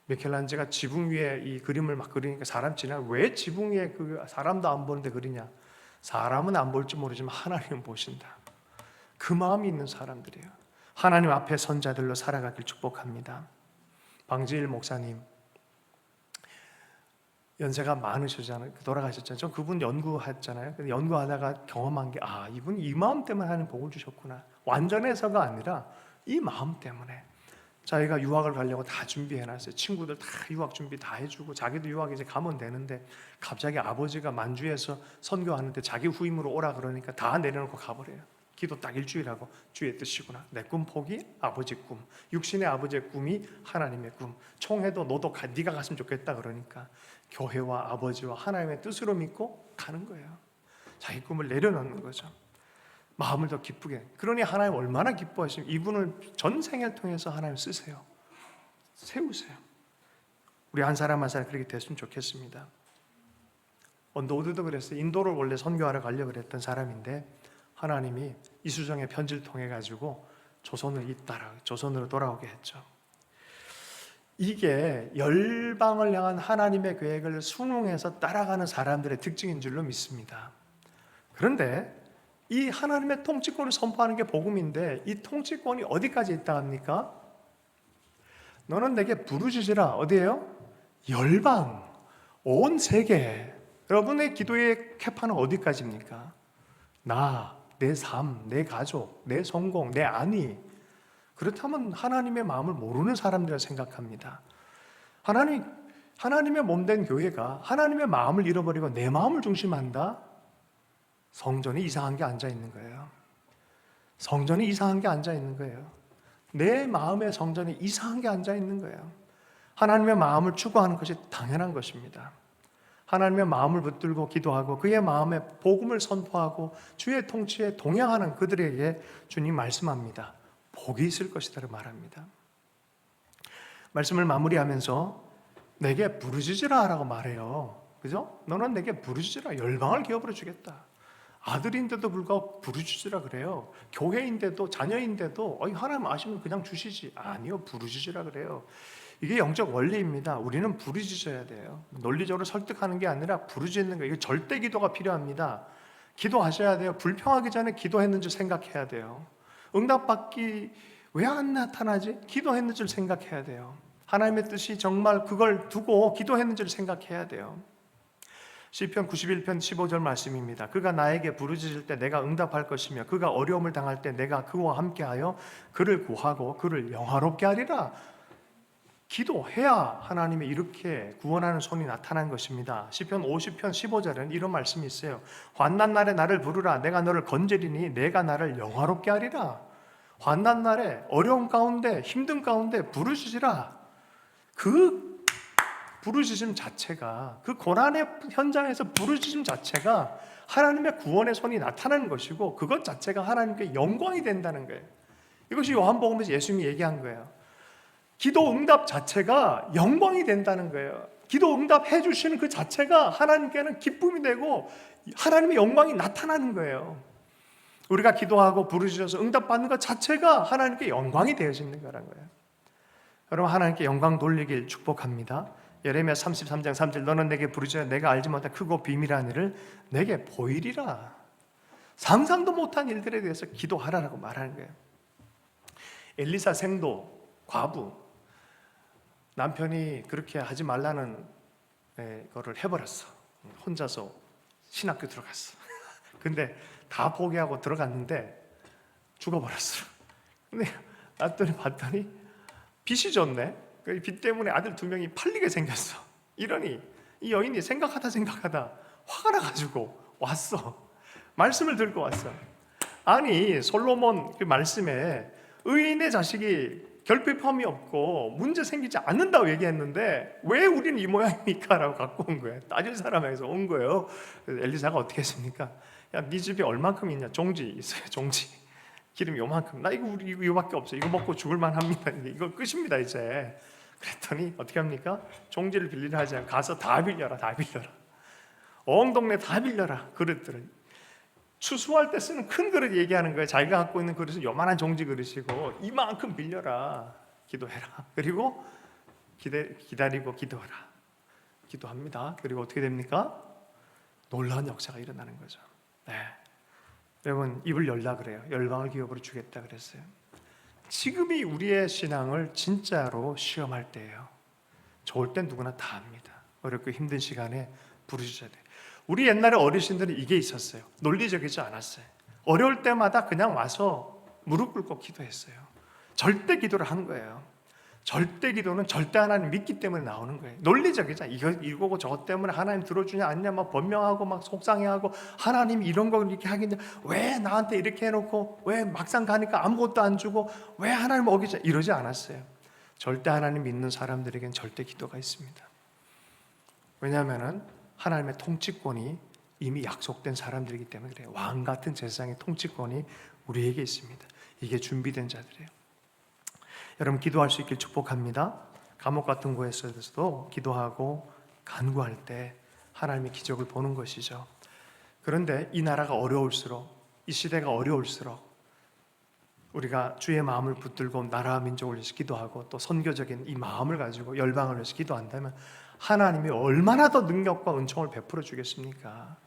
미켈란젤로가 지붕 위에 이 그림을 막 그리니까 사람 지나 왜 지붕 위에 그 사람도 안 보는데 그리냐? 사람은 안 볼지 모르지만 하나님은 보신다. 그 마음이 있는 사람들이에요. 하나님 앞에 선자들로 살아가길 축복합니다. 방지일 목사님 연세가 많으시잖아요. 돌아가셨잖아요. 저 그분 연구했잖아요. 연구하다가 경험한 게 이분이 이 마음 때문에 하나님 복을 주셨구나. 완전해서가 아니라 이 마음 때문에. 자기가 유학을 가려고 다 준비해놨어요. 친구들 다 유학 준비 다 해주고 자기도 유학 이제 가면 되는데 갑자기 아버지가 만주에서 선교하는데 자기 후임으로 오라 그러니까 다 내려놓고 가버려요. 기도 딱 일주일하고 주의 뜻이구나. 내 꿈 포기, 아버지 꿈. 육신의 아버지의 꿈이 하나님의 꿈. 총회도 너도 네가 갔으면 좋겠다 그러니까 교회와 아버지와 하나님의 뜻으로 믿고 가는 거예요. 자기 꿈을 내려놓는 거죠. 마음을 더 기쁘게. 그러니 하나님 얼마나 기뻐하시면 이분을 전생을 통해서 하나님 쓰세요. 세우세요. 우리 한 사람 한 사람 그렇게 됐으면 좋겠습니다. 언더우드도 그랬어요. 인도를 원래 선교하러 가려고 그랬던 사람인데 하나님이 이수정의 편지를 통해 가지고 조선으로 돌아오게 했죠. 이게 열방을 향한 하나님의 계획을 순응해서 따라가는 사람들의 특징인 줄로 믿습니다. 그런데 이 하나님의 통치권을 선포하는 게 복음인데 이 통치권이 어디까지 있다 합니까? 너는 내게 부르짖으라. 어디예요? 열방, 온 세계. 여러분의 기도의 캐파는 어디까지입니까? 나, 내 삶, 내 가족, 내 성공, 내 안위. 그렇다면 하나님의 마음을 모르는 사람들이라 생각합니다. 하나님의 몸된 교회가 하나님의 마음을 잃어버리고 내 마음을 중심한다? 성전이 이상한 게 앉아 있는 거예요. 성전이 이상한 게 앉아 있는 거예요. 내 마음의 성전이 이상한 게 앉아 있는 거예요. 하나님의 마음을 추구하는 것이 당연한 것입니다. 하나님의 마음을 붙들고 기도하고 그의 마음에 복음을 선포하고 주의 통치에 동행하는 그들에게 주님 말씀합니다. 복이 있을 것이다라고 말합니다. 말씀을 마무리하면서 내게 부르짖으라 라고 말해요. 그죠? 너는 내게 부르짖으라. 열방을 기업으로 주겠다. 아들인데도 불구하고 부르짖으라 그래요. 교회인데도 자녀인데도 하나님 아시면 그냥 주시지. 아니요, 부르짖으라 그래요. 이게 영적 원리입니다. 우리는 부르짖어야 돼요. 논리적으로 설득하는 게 아니라 부르짖는 거예요. 이게 절대 기도가 필요합니다. 기도하셔야 돼요. 불평하기 전에 기도했는지 생각해야 돼요. 응답받기 왜 안 나타나지? 기도했는지를 생각해야 돼요. 하나님의 뜻이 정말 그걸 두고 기도했는지를 생각해야 돼요. 시편 91편 15절 말씀입니다. 그가 나에게 부르짖을 때 내가 응답할 것이며 그가 어려움을 당할 때 내가 그와 함께하여 그를 구하고 그를 영화롭게 하리라. 기도해야 하나님이 이렇게 구원하는 손이 나타난 것입니다. 시편 50편 15절에는 이런 말씀이 있어요. 환난 날에 나를 부르라. 내가 너를 건지리니 내가 나를 영화롭게 하리라. 환난 날에 어려움 가운데 힘든 가운데 부르짖으라. 그 부르짖음 자체가, 그 고난의 현장에서 부르짖음 자체가 하나님의 구원의 손이 나타나는 것이고 그것 자체가 하나님께 영광이 된다는 거예요. 이것이 요한복음에서 예수님이 얘기한 거예요. 기도 응답 자체가 영광이 된다는 거예요. 기도 응답해 주시는 그 자체가 하나님께는 기쁨이 되고 하나님의 영광이 나타나는 거예요. 우리가 기도하고 부르짖어서 응답받는 것 자체가 하나님께 영광이 되어지는 거라는 거예요. 여러분, 하나님께 영광 돌리길 축복합니다. 예레미야 33장 3절 너는 내게 부르짖어 내가 알지 못한 크고 비밀한 일을 내게 보이리라. 상상도 못한 일들에 대해서 기도하라라고 말하는 거예요. 엘리사 생도 과부, 남편이 그렇게 하지 말라는 거를 해버렸어. 혼자서 신학교 들어갔어. 근데 다 포기하고 들어갔는데 죽어버렸어. 근데 봤더니 빚이 졌네. 그 빚 때문에 아들 2명이 팔리게 생겼어. 이러니 이 여인이 생각하다 화가 나가지고 왔어. 말씀을 들고 왔어. 아니, 솔로몬 그 말씀에 의인의 자식이 결핍함이 없고 문제 생기지 않는다고 얘기했는데 왜 우리는 이 모양입니까? 라고 갖고 온 거예요. 따질 사람에서 온 거예요. 엘리사가 어떻게 했습니까? 야, 네 집에 얼만큼 있냐? 종지 있어요. 종지. 기름 요만큼. 나 이거밖에 없어. 이거 먹고 죽을 만합니다. 이거 끝입니다 이제. 그랬더니 어떻게 합니까? 종지를 빌리라 하지 않고 가서 다 빌려라. 온 동네 다 빌려라. 그릇들을. 추수할 때 쓰는 큰 그릇 얘기하는 거예요. 자기가 갖고 있는 그릇은 요만한 종지 그릇이고 이만큼 빌려라. 기도해라. 그리고 기다리고 기도하라. 기도합니다. 그리고 어떻게 됩니까? 놀라운 역사가 일어나는 거죠. 네. 여러분, 입을 열라 그래요. 열방을 기업으로 주겠다 그랬어요. 지금이 우리의 신앙을 진짜로 시험할 때예요. 좋을 땐 누구나 다 합니다. 어렵고 힘든 시간에 부르짖어야 돼요. 우리 옛날에 어르신들은 이게 있었어요. 논리적이지 않았어요. 어려울 때마다 그냥 와서 무릎 꿇고 기도했어요. 절대 기도를 한 거예요. 절대 기도는 절대 하나님 믿기 때문에 나오는 거예요. 논리적이잖아. 이거고 저것 때문에 하나님 들어주냐 아니냐 막 변명하고 막 속상해하고 하나님 이런 거 이렇게 하겠냐, 왜 나한테 이렇게 해놓고 왜 막상 가니까 아무것도 안 주고 왜 하나님 어기자, 이러지 않았어요. 절대 하나님 믿는 사람들에겐 절대 기도가 있습니다. 왜냐하면 하나님의 통치권이 이미 약속된 사람들이기 때문에 그래요. 왕 같은 세상의 통치권이 우리에게 있습니다. 이게 준비된 자들이에요. 여러분, 기도할 수 있길 축복합니다. 감옥 같은 곳에서도 기도하고 간구할 때 하나님의 기적을 보는 것이죠. 그런데 이 나라가 어려울수록, 이 시대가 어려울수록 우리가 주의 마음을 붙들고 나라와 민족을 위해서 기도하고 또 선교적인 이 마음을 가지고 열방을 위해서 기도한다면 하나님이 얼마나 더 능력과 은총을 베풀어 주겠습니까?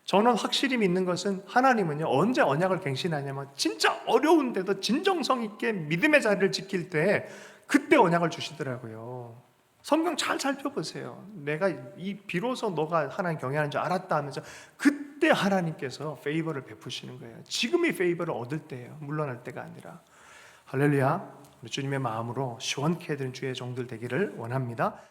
저는 확실히 믿는 것은 하나님은요, 언제 언약을 갱신하냐면 진짜 어려운데도 진정성 있게 믿음의 자리를 지킬 때 그때 언약을 주시더라고요. 성경 잘 살펴보세요. 내가 비로소 너가 하나님 경외하는 줄 알았다 하면서 그때 하나님께서 페이버를 베푸시는 거예요. 지금이 페이버를 얻을 때예요. 물러날 때가 아니라. 할렐루야. 우리 주님의 마음으로 시원케 해드린 주의 종들 되기를 원합니다.